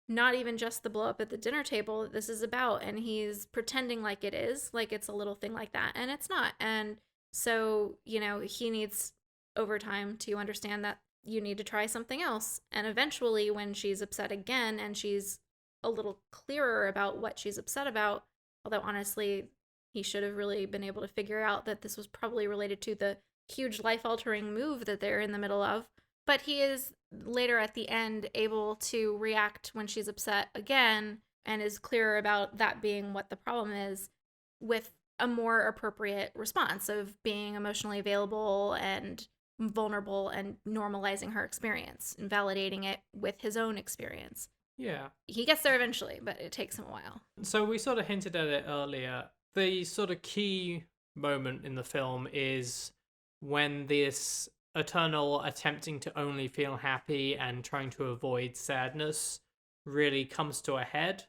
S2: not even just the blow up at the dinner table that this is about. And he's pretending like it is, like it's a little thing like that, and it's not. And so, he needs overtime to understand that you need to try something else. And eventually, when she's upset again and she's a little clearer about what she's upset about, although honestly, he should have really been able to figure out that this was probably related to the huge life-altering move that they're in the middle of. But he is later at the end able to react when she's upset again and is clearer about that being what the problem is, with a more appropriate response of being emotionally available and vulnerable and normalizing her experience and validating it with his own experience.
S1: Yeah.
S2: He gets there eventually, but it takes him a while.
S1: So we sort of hinted at it earlier. The sort of key moment in the film is when this eternal attempting to only feel happy and trying to avoid sadness really comes to a head.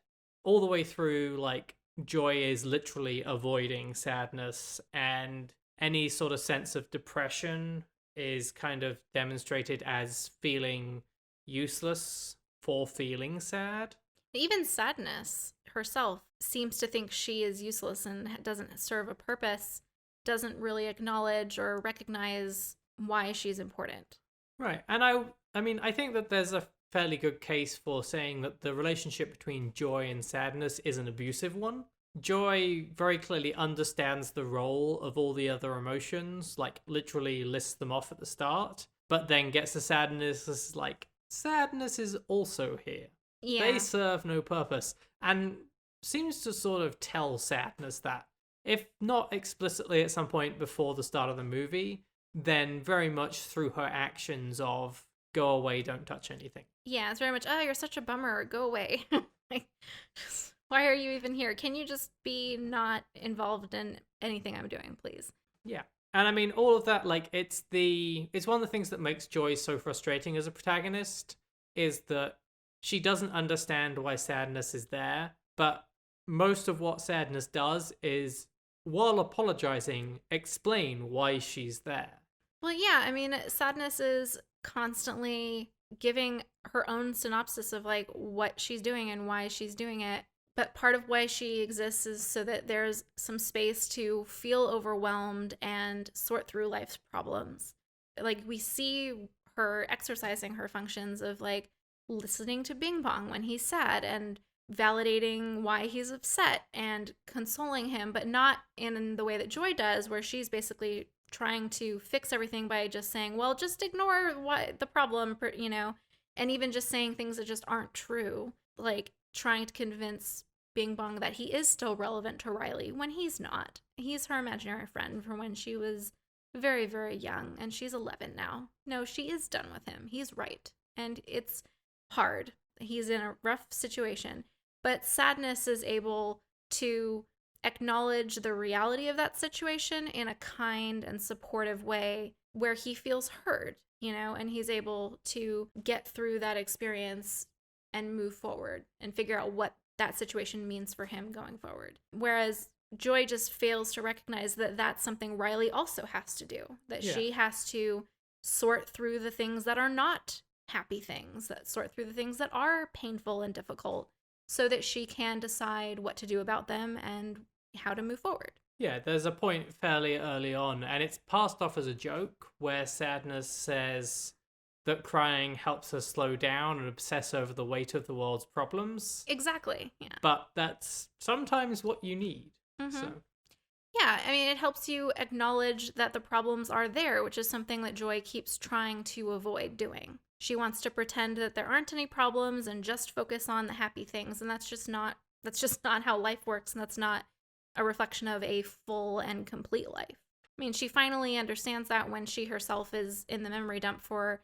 S1: All the way through, like, Joy is literally avoiding sadness, and any sort of sense of depression is kind of demonstrated as feeling useless for feeling sad.
S2: Even sadness herself seems to think she is useless and doesn't serve a purpose, doesn't really acknowledge or recognize why she's important.
S1: Right. And I mean, I think that there's a fairly good case for saying that the relationship between joy and sadness is an abusive one. Joy very clearly understands the role of all the other emotions, like literally lists them off at the start, but then gets to sadness as like, sadness is also here.
S2: Yeah.
S1: They serve no purpose, and seems to sort of tell sadness that, if not explicitly at some point before the start of the movie, then very much through her actions of go away, don't touch anything.
S2: Yeah, it's very much, oh, you're such a bummer, go away. Like, why are you even here? Can you just be not involved in anything I'm doing, please?
S1: Yeah. And I mean, all of that, like, it's one of the things that makes Joy so frustrating as a protagonist, is that she doesn't understand why sadness is there, but most of what sadness does is, while apologizing, explain why she's there.
S2: Well, yeah, I mean, sadness is constantly giving her own synopsis of like what she's doing and why she's doing it. But part of why she exists is so that there's some space to feel overwhelmed and sort through life's problems. Like, we see her exercising her functions of like listening to Bing Bong when he's sad and validating why he's upset and consoling him, but not in the way that Joy does, where she's basically trying to fix everything by just saying, well, just ignore what the problem, and even just saying things that just aren't true, like trying to convince Bong that he is still relevant to Riley when he's not. He's her imaginary friend from when she was very, very young, and she's 11 now. No, she is done with him. He's right. And it's hard. He's in a rough situation. But Sadness is able to acknowledge the reality of that situation in a kind and supportive way where he feels heard, and he's able to get through that experience and move forward and figure out what that situation means for him going forward. Whereas Joy just fails to recognize that that's something Riley also has to do, that she has to sort through the things that are not happy things, that sort through the things that are painful and difficult, so that she can decide what to do about them and how to move forward.
S1: Yeah, there's a point fairly early on, and it's passed off as a joke, where Sadness says that crying helps her slow down and obsess over the weight of the world's problems.
S2: Exactly, yeah.
S1: But that's sometimes what you need. So.
S2: Yeah, I mean, it helps you acknowledge that the problems are there, which is something that Joy keeps trying to avoid doing. She wants to pretend that there aren't any problems and just focus on the happy things, and that's just not how life works, and that's not a reflection of a full and complete life. I mean, she finally understands that when she herself is in the memory dump for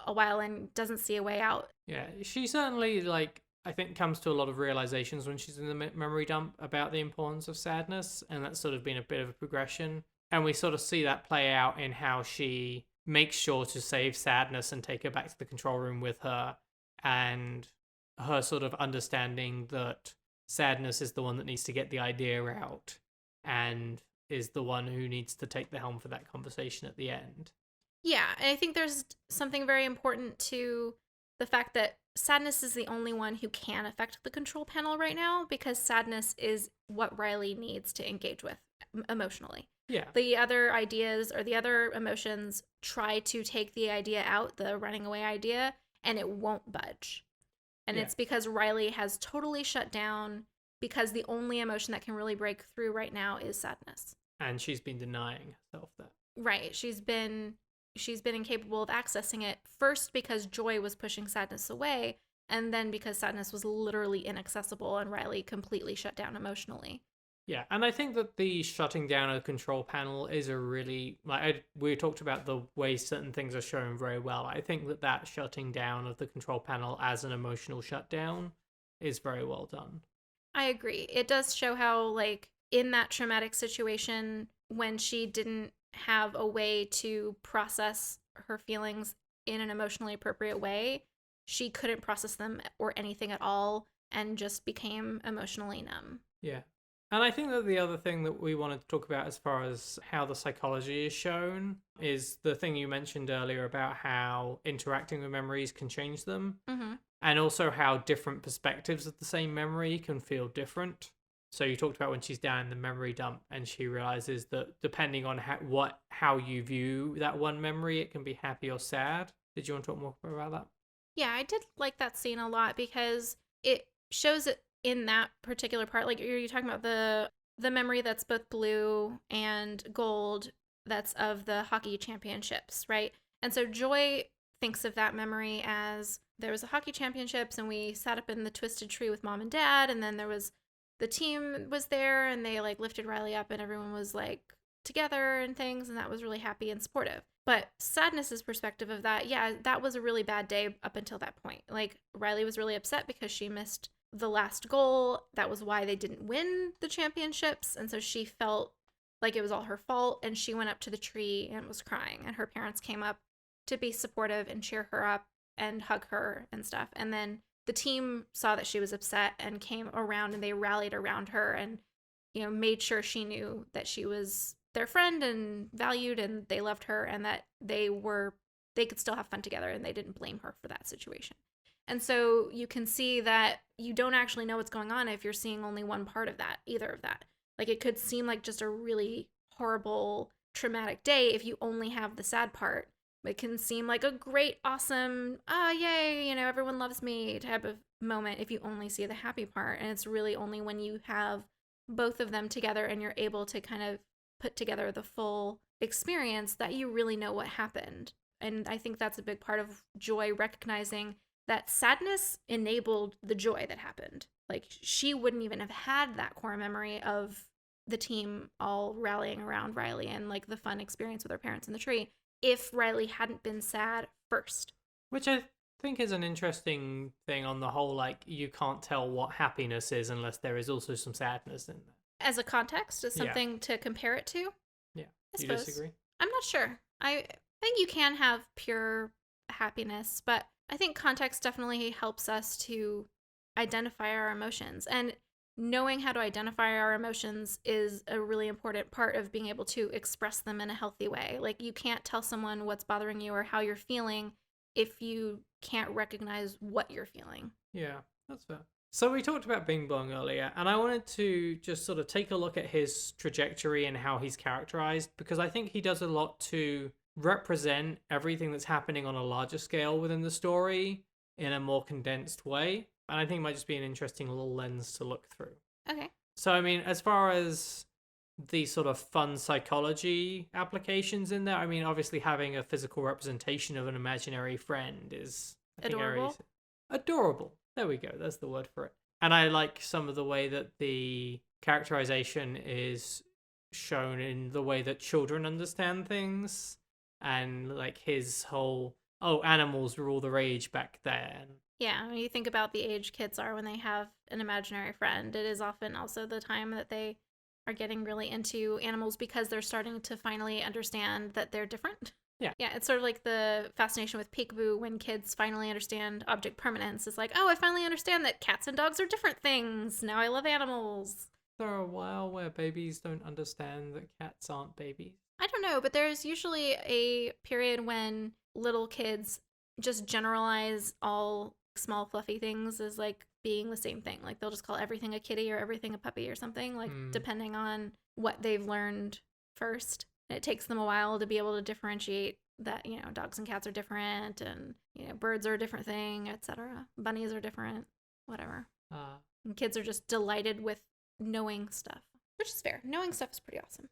S2: a while and doesn't see a way out.
S1: Yeah, she certainly, I think comes to a lot of realizations when she's in the memory dump about the importance of sadness, and that's sort of been a bit of a progression. And we sort of see that play out in how she makes sure to save Sadness and take her back to the control room with her, and her sort of understanding that Sadness is the one that needs to get the idea out and is the one who needs to take the helm for that conversation at the end.
S2: Yeah, and I think there's something very important to the fact that Sadness is the only one who can affect the control panel right now, because Sadness is what Riley needs to engage with emotionally.
S1: Yeah.
S2: The other ideas or the other emotions try to take the idea out, the running away idea, and it won't budge. And it's because Riley has totally shut down, because the only emotion that can really break through right now is sadness.
S1: And she's been denying herself that.
S2: Right. She's been incapable of accessing it, first because Joy was pushing sadness away, and then because sadness was literally inaccessible and Riley completely shut down emotionally.
S1: Yeah, and I think that the shutting down of the control panel is a really, we talked about the way certain things are shown very well. I think that shutting down of the control panel as an emotional shutdown is very well done.
S2: I agree. It does show how, in that traumatic situation, when she didn't have a way to process her feelings in an emotionally appropriate way, she couldn't process them or anything at all and just became emotionally numb.
S1: Yeah. And I think that the other thing that we wanted to talk about as far as how the psychology is shown is the thing you mentioned earlier about how interacting with memories can change them.
S2: Mm-hmm.
S1: And also how different perspectives of the same memory can feel different. So you talked about when she's down in the memory dump and she realizes that depending on how you view that one memory, it can be happy or sad. Did you want to talk more about that?
S2: Yeah, I did like that scene a lot because it shows it in that particular part. Like, you're talking about the memory that's both blue and gold, that's of the hockey championships, right? And so Joy thinks of that memory as there was a hockey championships and we sat up in the twisted tree with mom and dad, and then the team was there and they lifted Riley up and everyone was together and things, and that was really happy and supportive. But Sadness's perspective of that, yeah, that was a really bad day up until that point. Riley was really upset because she missed the last goal. That was why they didn't win the championships, and so she felt like it was all her fault, and she went up to the tree and was crying, and her parents came up to be supportive and cheer her up and hug her and stuff. And then the team saw that she was upset and came around and they rallied around her and, made sure she knew that she was their friend and valued and they loved her, and that they could still have fun together and they didn't blame her for that situation. And so you can see that you don't actually know what's going on if you're seeing only one part of that, either of that. It could seem like just a really horrible, traumatic day if you only have the sad part. It can seem like a great, awesome, yay, everyone loves me type of moment if you only see the happy part. And it's really only when you have both of them together and you're able to kind of put together the full experience that you really know what happened. And I think that's a big part of Joy, recognizing that sadness enabled the joy that happened. Like, she wouldn't even have had that core memory of the team all rallying around Riley and like the fun experience with her parents in the tree if Riley hadn't been sad first.
S1: Which I think is an interesting thing on the whole, like, you can't tell what happiness is unless there is also some sadness in there.
S2: As a context, as something to compare it to?
S1: Yeah.
S2: I
S1: You
S2: suppose.
S1: disagree?
S2: I'm not sure. I think you can have pure happiness, but I think context definitely helps us to identify our emotions. And knowing how to identify our emotions is a really important part of being able to express them in a healthy way. Like, you can't tell someone what's bothering you or how you're feeling if you can't recognize what you're feeling.
S1: Yeah, that's fair. So we talked about Bing Bong earlier, and I wanted to just sort of take a look at his trajectory and how he's characterized, because I think he does a lot to represent everything that's happening on a larger scale within the story in a more condensed way. And I think it might just be an interesting little lens to look through.
S2: Okay.
S1: So, I mean, as far as the sort of fun psychology applications in there, I mean, obviously having a physical representation of an imaginary friend is, I think,
S2: Adorable.
S1: adorable. There we go. That's the word for it. And I like some of the way that the characterization is shown in the way that children understand things, and like his whole, oh, animals were all the rage back then.
S2: Yeah, when you think about the age kids are when they have an imaginary friend, it is often also the time that they are getting really into animals because they're starting to finally understand that they're different.
S1: Yeah.
S2: Yeah, it's sort of like the fascination with peekaboo when kids finally understand object permanence. It's like, oh, I finally understand that cats and dogs are different things. Now I love animals.
S1: There are a while where babies don't understand that cats aren't babies.
S2: I don't know, but there's usually a period when little kids just generalize all small fluffy things as like being the same thing. Like, they'll just call everything a kitty or everything a puppy or something, like depending on what they've learned first. It takes them a while to be able to differentiate that, you know, dogs and cats are different, and, you know, birds are a different thing, etc. Bunnies are different, whatever. And kids are just delighted with knowing stuff, which is fair. Knowing stuff is pretty awesome.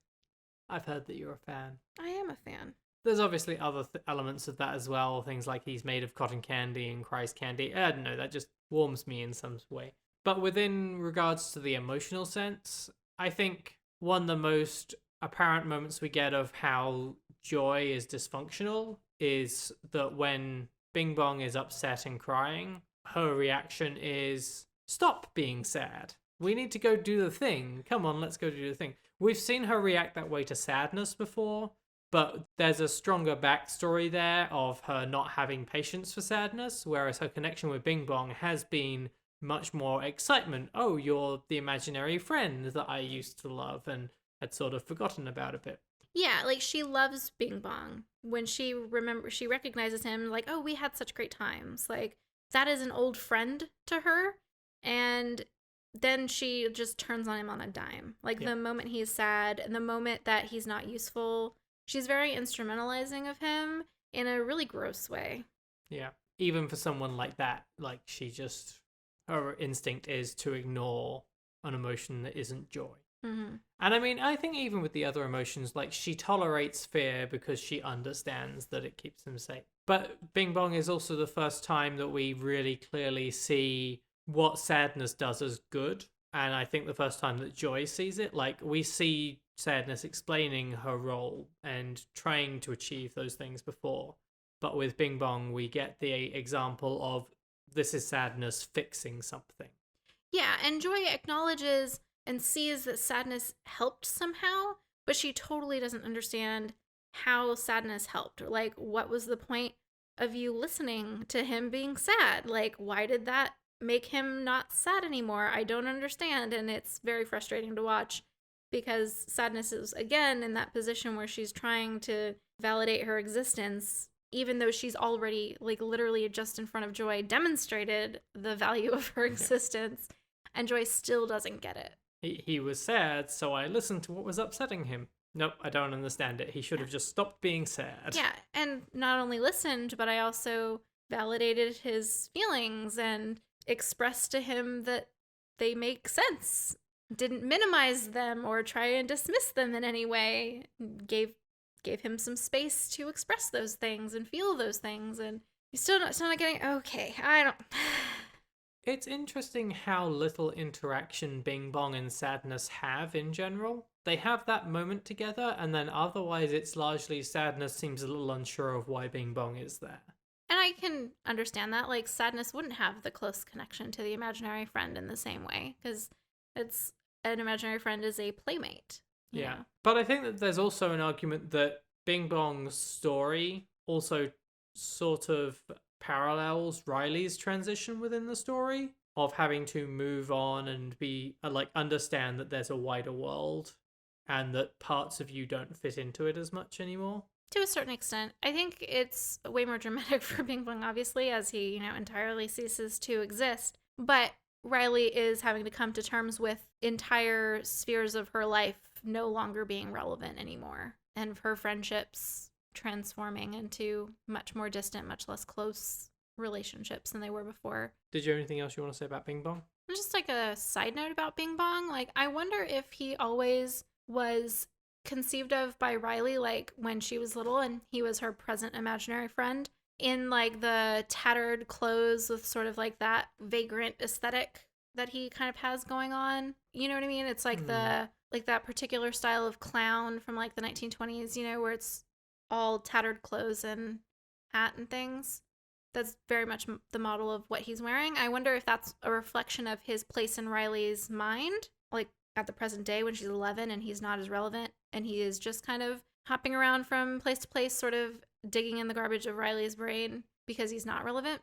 S1: I've heard that you're a fan.
S2: I am a fan.
S1: There's obviously other elements of that as well. Things like he's made of cotton candy and cries candy. I don't know, that just warms me in some way. But within regards to the emotional sense, I think one of the most apparent moments we get of how Joy is dysfunctional is that when Bing Bong is upset and crying, her reaction is, stop being sad. We need to go do the thing. Come on, let's go do the thing. We've seen her react that way to sadness before, but there's a stronger backstory there of her not having patience for sadness, whereas her connection with Bing Bong has been much more excitement. Oh, you're the imaginary friend that I used to love and had sort of forgotten about a bit.
S2: Yeah, like, she loves Bing Bong. When she recognizes him, like, oh, we had such great times. Like, that is an old friend to her, and then she just turns on him on a dime. Like, the moment he's sad and the moment that he's not useful, she's very instrumentalizing of him in a really gross way.
S1: Yeah. Even for someone like that, like, her instinct is to ignore an emotion that isn't joy.
S2: Mm-hmm.
S1: And I mean, I think even with the other emotions, like, she tolerates fear because she understands that it keeps them safe. But Bing Bong is also the first time that we really clearly see what sadness does as good. And I think the first time that Joy sees it, like, we see sadness explaining her role and trying to achieve those things before. But with Bing Bong, we get the example of this is sadness fixing something.
S2: Yeah, and Joy acknowledges and sees that sadness helped somehow, but she totally doesn't understand how sadness helped. Or, like, what was the point of you listening to him being sad? Like, why did that make him not sad anymore? I don't understand, and it's very frustrating to watch because sadness is, again, in that position where she's trying to validate her existence, even though she's already, like, literally just in front of Joy demonstrated the value of her existence, and Joy still doesn't get it.
S1: He was sad, so I listened to what was upsetting him. Nope, I don't understand it. He should have just stopped being sad.
S2: Yeah, and not only listened, but I also validated his feelings and expressed to him that they make sense. Didn't minimize them or try and dismiss them in any way. Gave gave him some space to express those things and feel those things, and he's still not getting, okay, I don't...
S1: It's interesting how little interaction Bing Bong and Sadness have in general. They have that moment together, and then otherwise it's largely Sadness seems a little unsure of why Bing Bong is there.
S2: And I can understand that. Like, Sadness wouldn't have the close connection to the imaginary friend in the same way, because it's an imaginary friend is a playmate.
S1: Yeah.
S2: Know?
S1: But I think that there's also an argument that Bing Bong's story also sort of parallels Riley's transition within the story of having to move on and be like understand that there's a wider world and that parts of you don't fit into it as much anymore.
S2: To a certain extent. I think it's way more dramatic for Bing Bong, obviously, as he, entirely ceases to exist. But Riley is having to come to terms with entire spheres of her life no longer being relevant anymore, and her friendships transforming into much more distant, much less close relationships than they were before.
S1: Did you have anything else you want to say about Bing Bong?
S2: Just like a side note about Bing Bong, like, I wonder if he always was conceived of by Riley, like, when she was little and he was her present imaginary friend, in like the tattered clothes with sort of like that vagrant aesthetic that he kind of has going on. You know what I mean? It's like the like that particular style of clown from like the 1920s, where it's all tattered clothes and hat and things. That's very much the model of what he's wearing. I wonder if that's a reflection of his place in Riley's mind, like at the present day when she's 11 and he's not as relevant and he is just kind of hopping around from place to place, sort of digging in the garbage of Riley's brain because he's not relevant,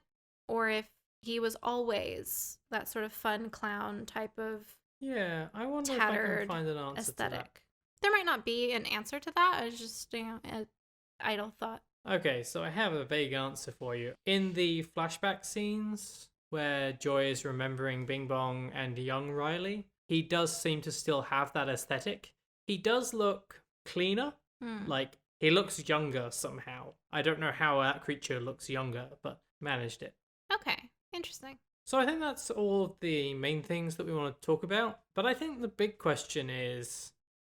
S2: or if he was always that sort of fun clown type of
S1: I wonder if I can find an answer
S2: aesthetic.
S1: to that.
S2: There might not be an answer to that. It's just an idle thought.
S1: Okay, so I have a vague answer for you. In the flashback scenes where Joy is remembering Bing Bong and young Riley, he does seem to still have that aesthetic. He does look cleaner, like he looks younger somehow. I don't know how that creature looks younger, but managed it.
S2: Okay, interesting.
S1: So I think that's all of the main things that we want to talk about. But I think the big question is,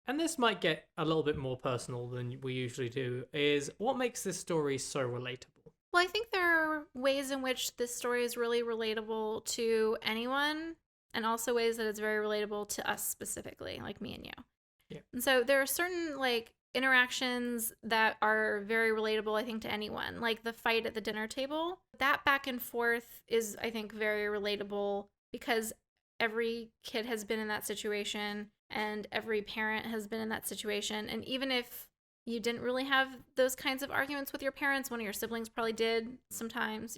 S1: and this might get a little bit more personal than we usually do, is what makes this story so relatable?
S2: Well, I think there are ways in which this story is really relatable to anyone, and also ways that it's very relatable to us specifically, like me and you.
S1: Yeah.
S2: And so there are certain like interactions that are very relatable, I think, to anyone. Like the fight at the dinner table. That back and forth is, I think, very relatable because every kid has been in that situation and every parent has been in that situation. And even if you didn't really have those kinds of arguments with your parents, one of your siblings probably did sometimes,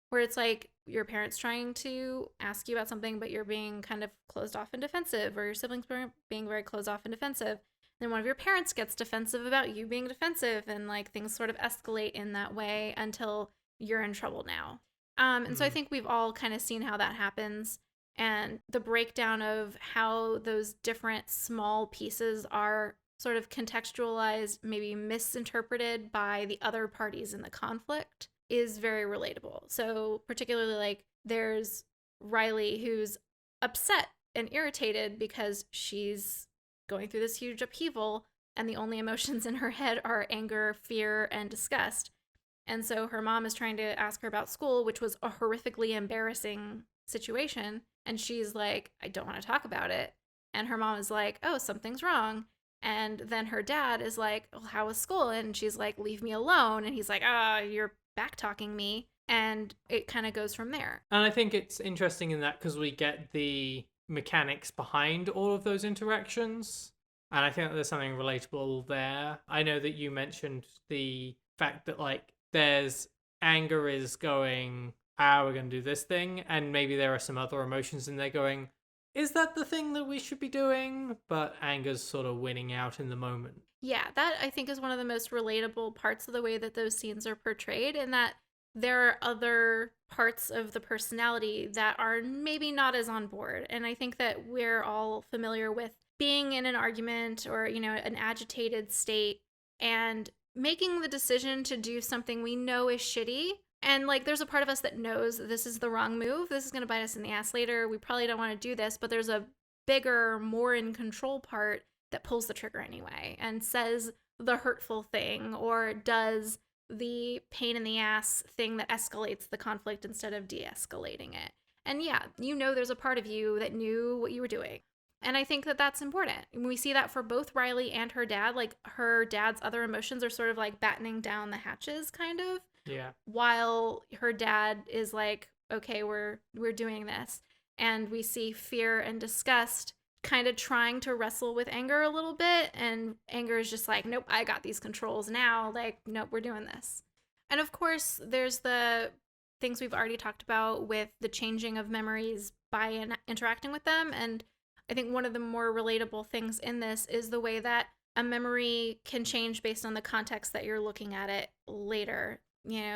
S2: where it's like your parents trying to ask you about something, but you're being kind of closed off and defensive, or your siblings being very closed off and defensive. Then one of your parents gets defensive about you being defensive, and like things sort of escalate in that way until you're in trouble now. And so I think we've all kind of seen how that happens, and the breakdown of how those different small pieces are sort of contextualized, maybe misinterpreted by the other parties in the conflict is very relatable. So particularly like there's Riley who's upset and irritated because she's going through this huge upheaval and the only emotions in her head are anger, fear, and disgust. And so her mom is trying to ask her about school, which was a horrifically embarrassing situation. And she's like, I don't want to talk about it. And her mom is like, oh, something's wrong. And then her dad is like, well, how was school? And she's like, leave me alone. And he's like, you're back-talking me. And it kind of goes from there.
S1: And I think it's interesting in that because we get the mechanics behind all of those interactions. And I think that there's something relatable there. I know that you mentioned the fact that like there's anger is going, we're going to do this thing. And maybe there are some other emotions in there going, is that the thing that we should be doing? But anger's sort of winning out in the moment.
S2: Yeah, that I think is one of the most relatable parts of the way that those scenes are portrayed, and that there are other parts of the personality that are maybe not as on board. And I think that we're all familiar with being in an argument or, an agitated state and making the decision to do something we know is shitty. And like, there's a part of us that knows this is the wrong move. This is going to bite us in the ass later. We probably don't want to do this, but there's a bigger, more in control part that pulls the trigger anyway and says the hurtful thing or does the pain in the ass thing that escalates the conflict instead of de-escalating it. And yeah, there's a part of you that knew what you were doing. And I think that that's important. And we see that for both Riley and her dad. Like, her dad's other emotions are sort of like battening down the hatches, kind of.
S1: Yeah.
S2: While her dad is like, okay, we're doing this. And we see fear and disgust kind of trying to wrestle with anger a little bit. And anger is just like, nope, I got these controls now. Like, nope, we're doing this. And of course, there's the things we've already talked about with the changing of memories by interacting with them. And I think one of the more relatable things in this is the way that a memory can change based on the context that you're looking at it later.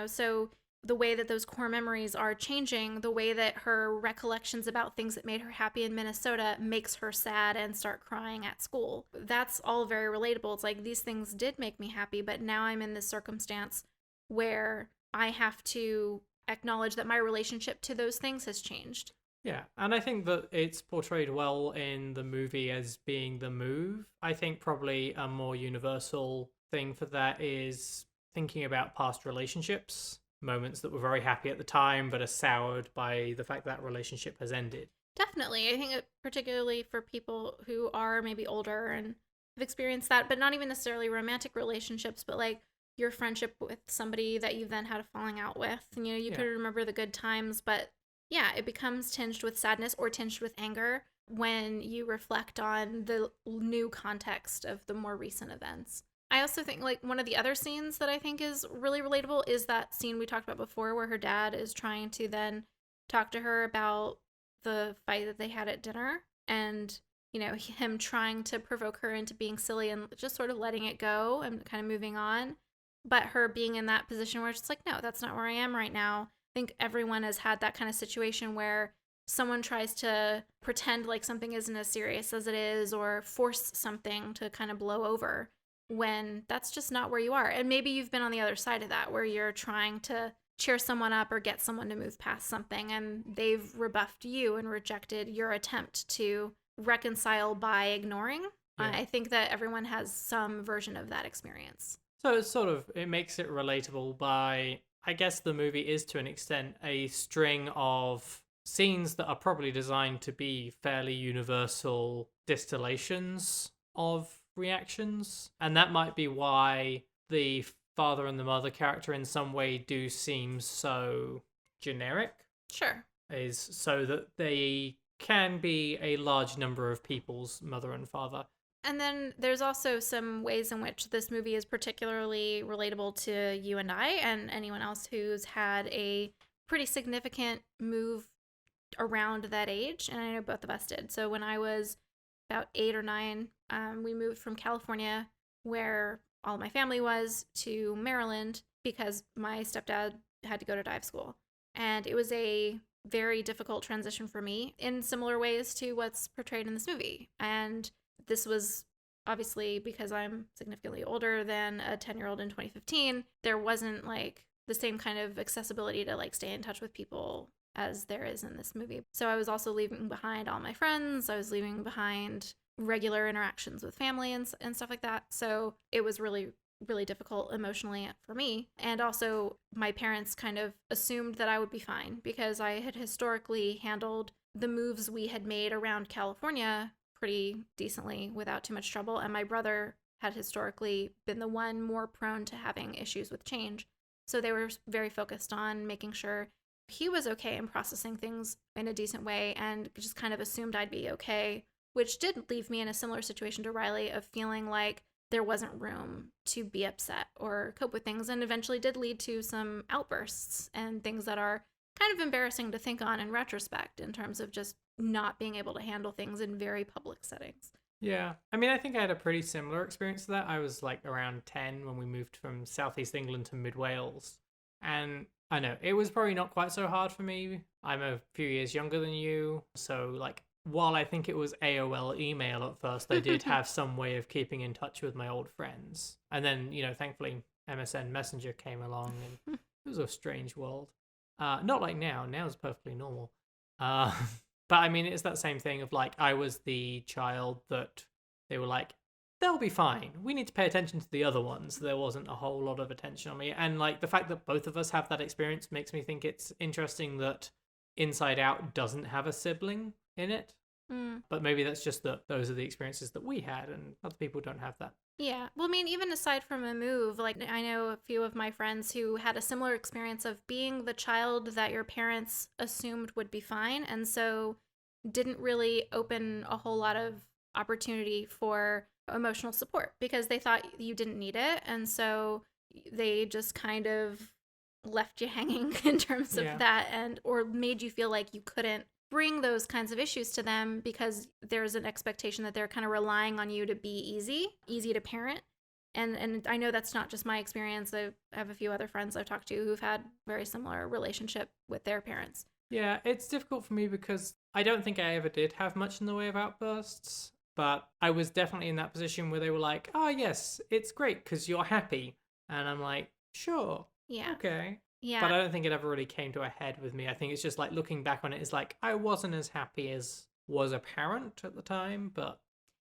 S2: So the way that those core memories are changing, the way that her recollections about things that made her happy in Minnesota makes her sad and start crying at school. That's all very relatable. It's like, these things did make me happy, but now I'm in this circumstance where I have to acknowledge that my relationship to those things has changed.
S1: Yeah, and I think that it's portrayed well in the movie as being the move. I think probably a more universal thing for that is thinking about past relationships, moments that were very happy at the time but are soured by the fact that relationship has ended.
S2: Definitely. I think particularly for people who are maybe older and have experienced that, but not even necessarily romantic relationships, but like your friendship with somebody that you've then had a falling out with. And, you could remember the good times, but yeah, it becomes tinged with sadness or tinged with anger when you reflect on the new context of the more recent events. I also think like one of the other scenes that I think is really relatable is that scene we talked about before where her dad is trying to then talk to her about the fight that they had at dinner and, him trying to provoke her into being silly and just sort of letting it go and kind of moving on. But her being in that position where it's like, no, that's not where I am right now. I think everyone has had that kind of situation where someone tries to pretend like something isn't as serious as it is or force something to kind of blow over when that's just not where you are. And maybe you've been on the other side of that where you're trying to cheer someone up or get someone to move past something and they've rebuffed you and rejected your attempt to reconcile by ignoring.
S1: Yeah.
S2: I think that everyone has some version of that experience.
S1: So it makes it relatable by, I guess the movie is to an extent a string of scenes that are probably designed to be fairly universal distillations of reactions. And that might be why the father and the mother character in some way do seem so generic.
S2: Sure.
S1: Is so that they can be a large number of people's mother and father.
S2: And then there's also some ways in which this movie is particularly relatable to you and I and anyone else who's had a pretty significant move around that age. And I know both of us did. So when I was about 8 or 9, we moved from California, where all my family was, to Maryland because my stepdad had to go to dive school. And it was a very difficult transition for me in similar ways to what's portrayed in this movie. And this was obviously because I'm significantly older than a 10-year-old in 2015. There wasn't like the same kind of accessibility to like stay in touch with people as there is in this movie. So I was also leaving behind all my friends. I was leaving behind regular interactions with family and stuff like that. So it was really, really difficult emotionally for me. And also my parents kind of assumed that I would be fine because I had historically handled the moves we had made around California pretty decently without too much trouble. And my brother had historically been the one more prone to having issues with change. So they were very focused on making sure he was okay and processing things in a decent way and just kind of assumed I'd be okay, which did leave me in a similar situation to Riley of feeling like there wasn't room to be upset or cope with things, and eventually did lead to some outbursts and things that are kind of embarrassing to think on in retrospect in terms of just not being able to handle things in very public settings.
S1: Yeah. I mean, I think I had a pretty similar experience to that. I was like around 10 when we moved from Southeast England to Mid Wales. And I know it was probably not quite so hard for me. I'm a few years younger than you. So like, while I think it was AOL email at first, I did have some way of keeping in touch with my old friends. And then, thankfully MSN Messenger came along and it was a strange world. Not like now. Now it's perfectly normal. But I mean, it's that same thing of like, I was the child that they were like, they'll be fine. We need to pay attention to the other ones. There wasn't a whole lot of attention on me. And like the fact that both of us have that experience makes me think it's interesting that Inside Out doesn't have a sibling in it. But maybe that's just that those are the experiences that we had and other people don't have that.
S2: Yeah. Well, I mean, even aside from a move, like I know a few of my friends who had a similar experience of being the child that your parents assumed would be fine. And so didn't really open a whole lot of opportunity for emotional support because they thought you didn't need it. And so they just kind of left you hanging in terms of that, and or made you feel like you couldn't bring those kinds of issues to them because there's an expectation that they're kind of relying on you to be easy to parent. And I know that's not just my experience. I have a few other friends I've talked to who've had very similar relationship with their parents.
S1: Yeah, it's difficult for me because I don't think I ever did have much in the way of outbursts, but I was definitely in that position where they were like, oh yes, it's great because you're happy. And I'm like, sure.
S2: Yeah.
S1: Okay.
S2: Yeah.
S1: But I don't think it ever really came to a head with me. I think it's just like looking back on it is like I wasn't as happy as was apparent at the time, but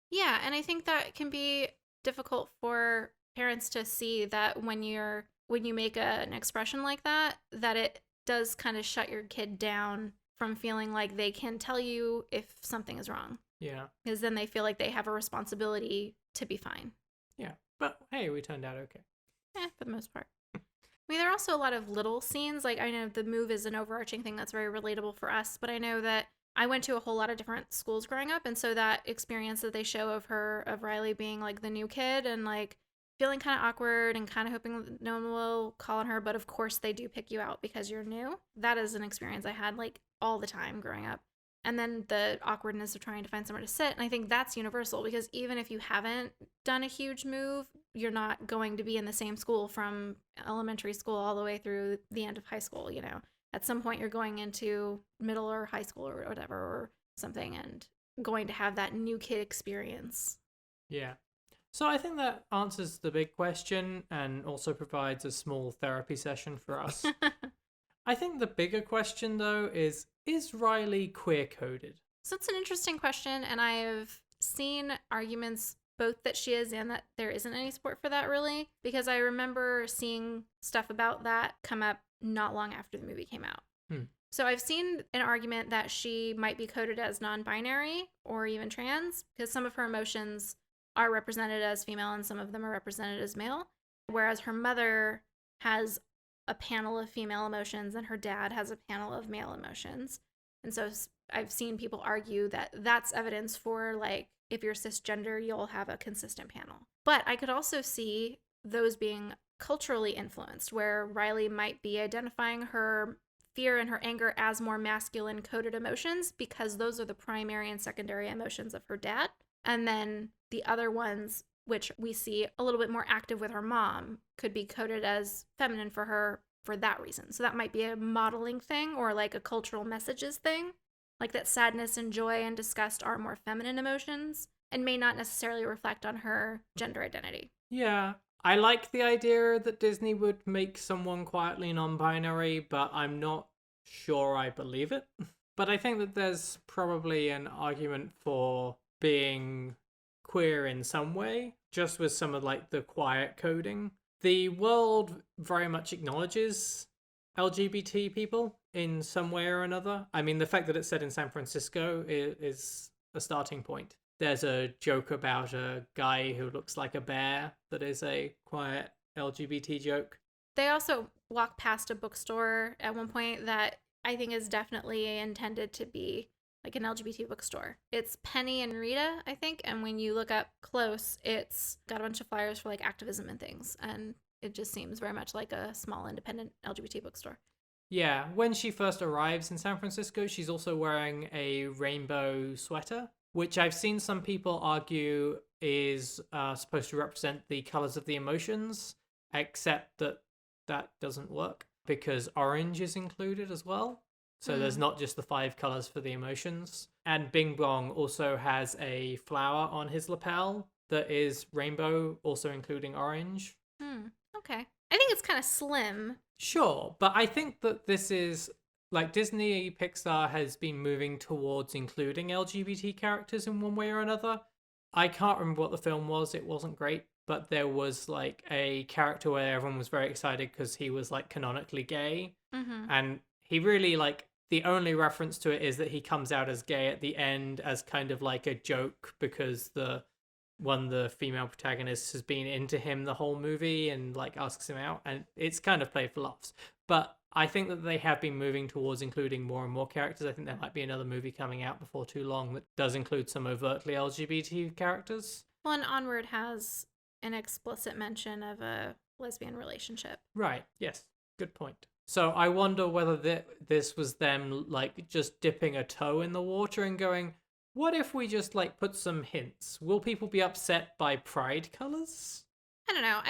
S2: yeah, and I think that can be difficult for parents to see that when you make an expression like that it does kind of shut your kid down from feeling like they can tell you if something is wrong.
S1: Yeah.
S2: Because then they feel like they have a responsibility to be fine.
S1: Yeah. But hey, we turned out okay.
S2: For the most part. I mean, there are also a lot of little scenes. Like, I know the move is an overarching thing that's very relatable for us, but I know that I went to a whole lot of different schools growing up, and so that experience that they show of Riley being, like, the new kid and, like, feeling kind of awkward and kind of hoping no one will call on her, but of course they do pick you out because you're new. That is an experience I had, like, all the time growing up. And then the awkwardness of trying to find somewhere to sit. And I think that's universal because even if you haven't done a huge move, you're not going to be in the same school from elementary school all the way through the end of high school, you know. At some point you're going into middle or high school or whatever or something and going to have that new kid experience.
S1: Yeah. So I think that answers the big question and also provides a small therapy session for us. I think the bigger question, though, is Riley queer-coded?
S2: So it's an interesting question, and I've seen arguments both that she is and that there isn't any support for that, really, because I remember seeing stuff about that come up not long after the movie came out. So I've seen an argument that she might be coded as non-binary or even trans, because some of her emotions are represented as female and some of them are represented as male, whereas her mother has a panel of female emotions and her dad has a panel of male emotions. And so I've seen people argue that that's evidence for, like, if you're cisgender, you'll have a consistent panel. But I could also see those being culturally influenced, where Riley might be identifying her fear and her anger as more masculine coded emotions because those are the primary and secondary emotions of her dad. And then the other ones, which we see a little bit more active with her mom, could be coded as feminine for her for that reason. So that might be a modeling thing or like a cultural messages thing, like that sadness and joy and disgust are more feminine emotions and may not necessarily reflect on her gender identity.
S1: Yeah, I like the idea that Disney would make someone quietly non-binary, but I'm not sure I believe it. But I think that there's probably an argument for being queer in some way, just with some of like the quiet coding. The world very much acknowledges LGBT people in some way or another. I mean, the fact that it's set in San Francisco is a starting point. There's a joke about a guy who looks like a bear that is a quiet LGBT joke.
S2: They also walk past a bookstore at one point that I think is definitely intended to be like an LGBT bookstore. It's Penny and Rita, I think, and when you look up close, it's got a bunch of flyers for like activism and things, and it just seems very much like a small independent LGBT bookstore.
S1: Yeah, when she first arrives in San Francisco, she's also wearing a rainbow sweater, which I've seen some people argue is supposed to represent the colors of the emotions, except that that doesn't work because orange is included as well. So there's not just the 5 colors for the emotions. And Bing Bong also has a flower on his lapel that is rainbow, also including orange.
S2: Okay. I think it's kind of slim.
S1: Sure, but I think that this is, like, Disney Pixar has been moving towards including LGBT characters in one way or another. I can't remember what the film was. It wasn't great, but there was like a character where everyone was very excited because he was like canonically gay.
S2: Mm-hmm.
S1: And he really like the only reference to it is that he comes out as gay at the end as kind of like a joke because the female protagonist has been into him the whole movie and like asks him out, and it's kind of played for laughs. But I think that they have been moving towards including more and more characters. I think there might be another movie coming out before too long that does include some overtly LGBT characters.
S2: Well, and Onward has an explicit mention of a lesbian relationship.
S1: Right, yes, good point. So I wonder whether this was them like just dipping a toe in the water and going, what if we just like put some hints? Will people be upset by pride colors?
S2: I don't know.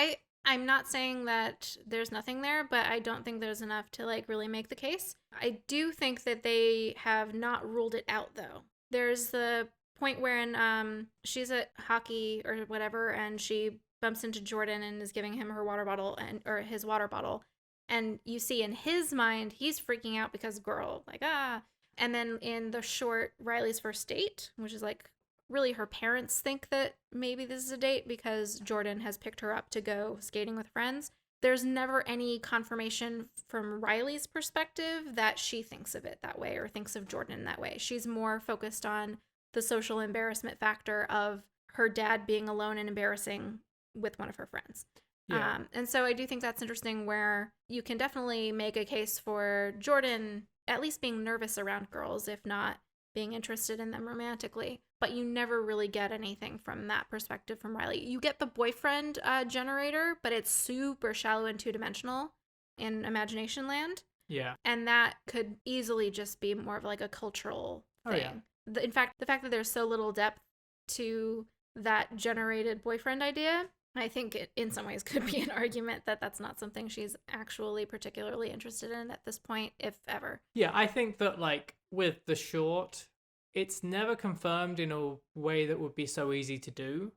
S2: I'm not saying that there's nothing there, but I don't think there's enough to like really make the case. I do think that they have not ruled it out though. There's the point wherein she's at hockey or whatever and she bumps into Jordan and is giving him her water bottle or his water bottle. And you see in his mind, he's freaking out because girl, like, ah. And then in the short Riley's first date, which is like really her parents think that maybe this is a date because Jordan has picked her up to go skating with friends. There's never any confirmation from Riley's perspective that she thinks of it that way or thinks of Jordan that way. She's more focused on the social embarrassment factor of her dad being alone and embarrassing with one of her friends.
S1: Yeah.
S2: And so I do think that's interesting where you can definitely make a case for Jordan at least being nervous around girls, if not being interested in them romantically. But you never really get anything from that perspective from Riley. You get the boyfriend generator, but it's super shallow and two-dimensional in Imagination Land.
S1: Yeah.
S2: And that could easily just be more of like a cultural thing. In fact, the fact that there's so little depth to that generated boyfriend idea, I think it in some ways could be an argument that that's not something she's actually particularly interested in at this point, if ever.
S1: Yeah, I think that like with the short, it's never confirmed in a way that would be so easy to do.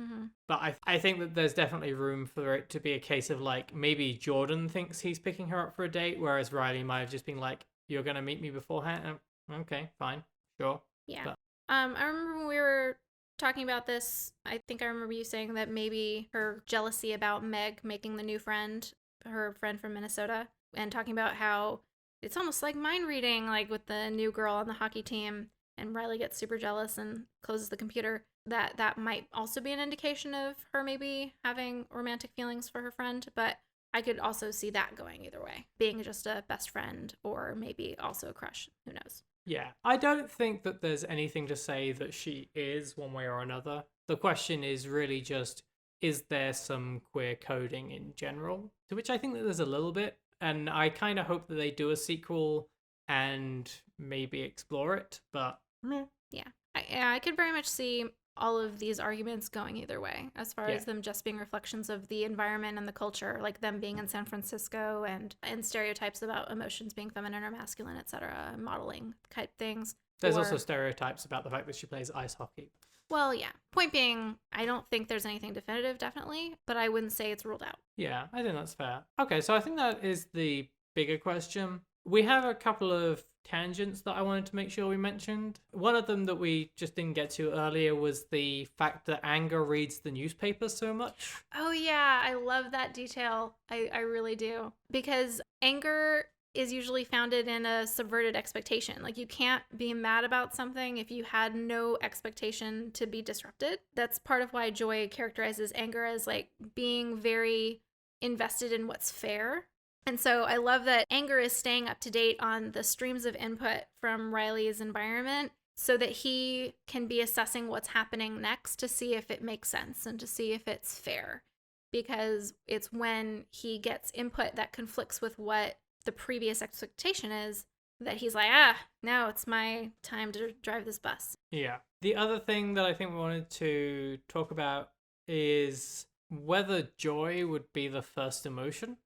S2: Mm-hmm.
S1: But I think that there's definitely room for it to be a case of like maybe Jordan thinks he's picking her up for a date, whereas Riley might have just been like, "You're gonna meet me beforehand." Okay, fine, sure.
S2: Yeah.
S1: But
S2: I remember when we were talking about this, I think I remember you saying that maybe her jealousy about Meg making the new friend, her friend from Minnesota, and talking about how it's almost like mind reading, like with the new girl on the hockey team, and Riley gets super jealous and closes the computer, that might also be an indication of her maybe having romantic feelings for her friend. But I could also see that going either way, being just a best friend or maybe also a crush. Who knows?
S1: yeah, I don't think that there's anything to say that she is one way or another. The question is really just, is there some queer coding in general? To which I think that there's a little bit, and I kind of hope that they do a sequel and maybe explore it, but meh.
S2: Yeah, I could very much see all of these arguments going either way, as far as them just being reflections of the environment and the culture, like them being in San Francisco and stereotypes about emotions being feminine or masculine, etc., modeling type things.
S1: There's also stereotypes about the fact that she plays ice hockey.
S2: Well, yeah. Point being, I don't think there's anything definitive, definitely, but I wouldn't say it's ruled out.
S1: Yeah, I think that's fair. Okay, so I think that is the bigger question. We have a couple of tangents that I wanted to make sure we mentioned. One of them that we just didn't get to earlier was the fact that Anger reads the newspaper so much.
S2: Oh yeah, I love that detail. I really do. Because anger is usually founded in a subverted expectation. Like you can't be mad about something if you had no expectation to be disrupted. That's part of why Joy characterizes anger as like being very invested in what's fair. And so I love that Anger is staying up to date on the streams of input from Riley's environment so that he can be assessing what's happening next to see if it makes sense and to see if it's fair. Because it's when he gets input that conflicts with what the previous expectation is that he's like, now it's my time to drive this bus.
S1: Yeah. The other thing that I think we wanted to talk about is whether joy would be the first emotion.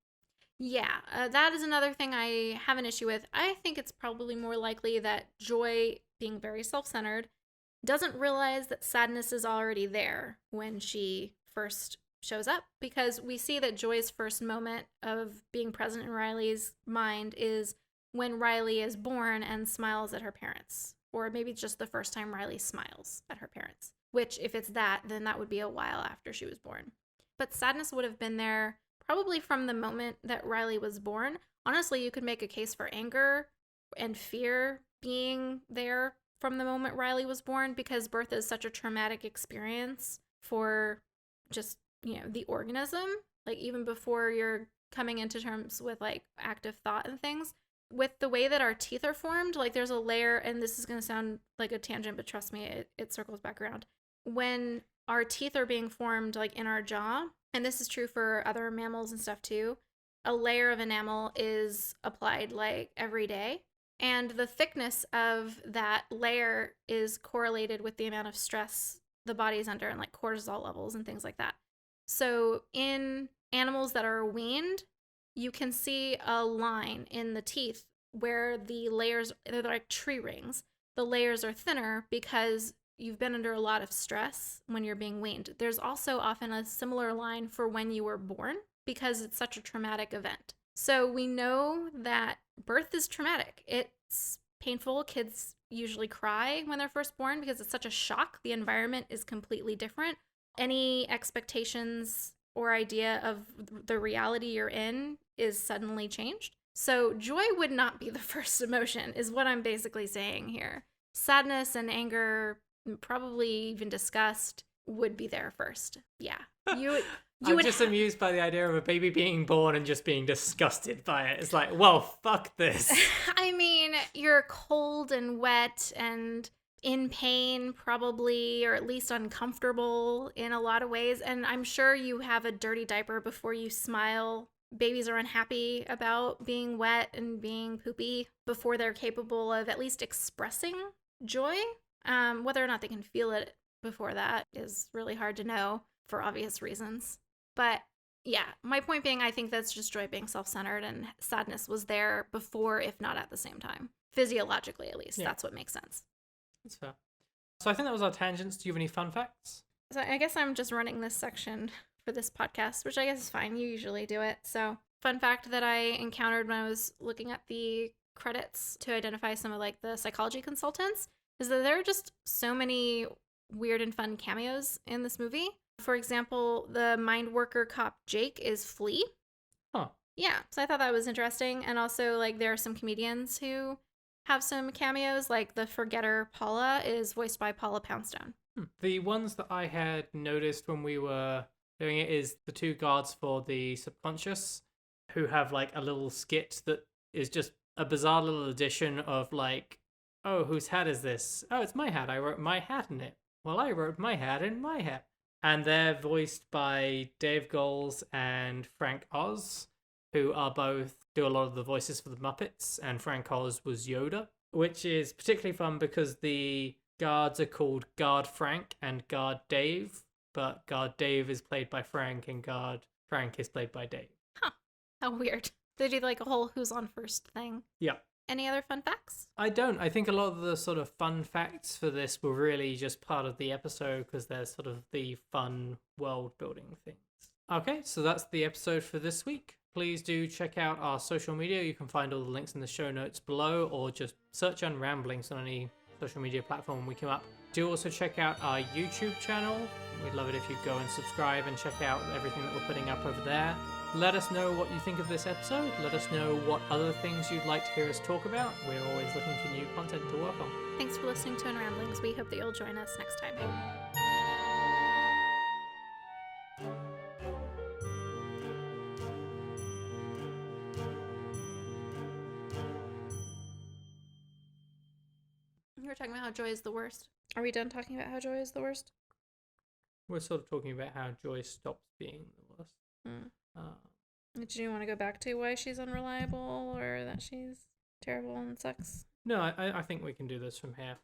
S2: Yeah, that is another thing I have an issue with. I think it's probably more likely that Joy, being very self-centered, doesn't realize that sadness is already there when she first shows up, because we see that Joy's first moment of being present in Riley's mind is when Riley is born and smiles at her parents, or maybe it's just the first time Riley smiles at her parents. which if it's that, then that would be a while after she was born. But sadness would have been there probably from the moment that Riley was born. Honestly, you could make a case for anger and fear being there from the moment Riley was born, because birth is such a traumatic experience for just, the organism. Like, even before you're coming into terms with like active thought and things, with the way that our teeth are formed, like there's a layer, and this is going to sound like a tangent, but trust me, it circles back around. When our teeth are being formed like in our jaw, and this is true for other mammals and stuff too, a layer of enamel is applied like every day. And the thickness of that layer is correlated with the amount of stress the body's under, and like cortisol levels and things like that. So in animals that are weaned, you can see a line in the teeth where the layers, they're like tree rings. The layers are thinner because you've been under a lot of stress when you're being weaned. There's also often a similar line for when you were born, because it's such a traumatic event. So we know that birth is traumatic. It's painful. Kids usually cry when they're first born because it's such a shock. The environment is completely different. Any expectations or idea of the reality you're in is suddenly changed. So joy would not be the first emotion, is what I'm basically saying here. Sadness and anger, probably even disgust, would be there first. Yeah.
S1: I'm just amused by the idea of a baby being born and just being disgusted by it. It's like, well, fuck this.
S2: I mean, you're cold and wet and in pain, probably, or at least uncomfortable in a lot of ways. And I'm sure you have a dirty diaper before you smile. Babies are unhappy about being wet and being poopy before they're capable of at least expressing joy. Whether or not they can feel it before that is really hard to know for obvious reasons. But yeah, my point being, I think that's just joy being self-centered, and sadness was there before, if not at the same time. Physiologically, at least. Yeah. That's what makes sense.
S1: That's fair. So I think that was our tangents. Do you have any fun facts?
S2: So I guess I'm just running this section for this podcast, which I guess is fine. You usually do it. So fun fact that I encountered when I was looking at the credits to identify some of like the psychology consultants is that there are just so many weird and fun cameos in this movie. For example, the mind worker cop Jake is Flea.
S1: Huh.
S2: Yeah, so I thought that was interesting. And also, like, there are some comedians who have some cameos. Like, the forgetter Paula is voiced by Paula Poundstone.
S1: The ones that I had noticed when we were doing it is the two guards for the subconscious, who have, like, a little skit that is just a bizarre little addition of, like, oh, whose hat is this? Oh, it's my hat. I wrote my hat in it. Well, I wrote my hat in my hat. And they're voiced by Dave Goelz and Frank Oz, who are both do a lot of the voices for the Muppets, and Frank Oz was Yoda, which is particularly fun because the guards are called Guard Frank and Guard Dave, but Guard Dave is played by Frank and Guard Frank is played by Dave.
S2: Huh. How weird. They do like a whole who's on first thing.
S1: Yeah.
S2: Any other fun facts?
S1: I don't. I think a lot of the sort of fun facts for this were really just part of the episode because they're sort of the fun world building things. Okay, so that's the episode for this week. Please do check out our social media. You can find all the links in the show notes below, or just search Unramblings on any social media platform when we come up. Do also check out our YouTube channel. We'd love it if you go and subscribe and check out everything that we're putting up over there. Let us know what you think of this episode. Let us know what other things you'd like to hear us talk about. We're always looking for new content to work on.
S2: Thanks for listening to Unramblings. We hope that you'll join us next time. We're talking about how joy is the worst. Are we done talking about how joy is the worst?
S1: We're sort of talking about how joy stops being the worst.
S2: Did you want to go back to why she's unreliable or that she's terrible and sucks?
S1: No, I think we can do this from here.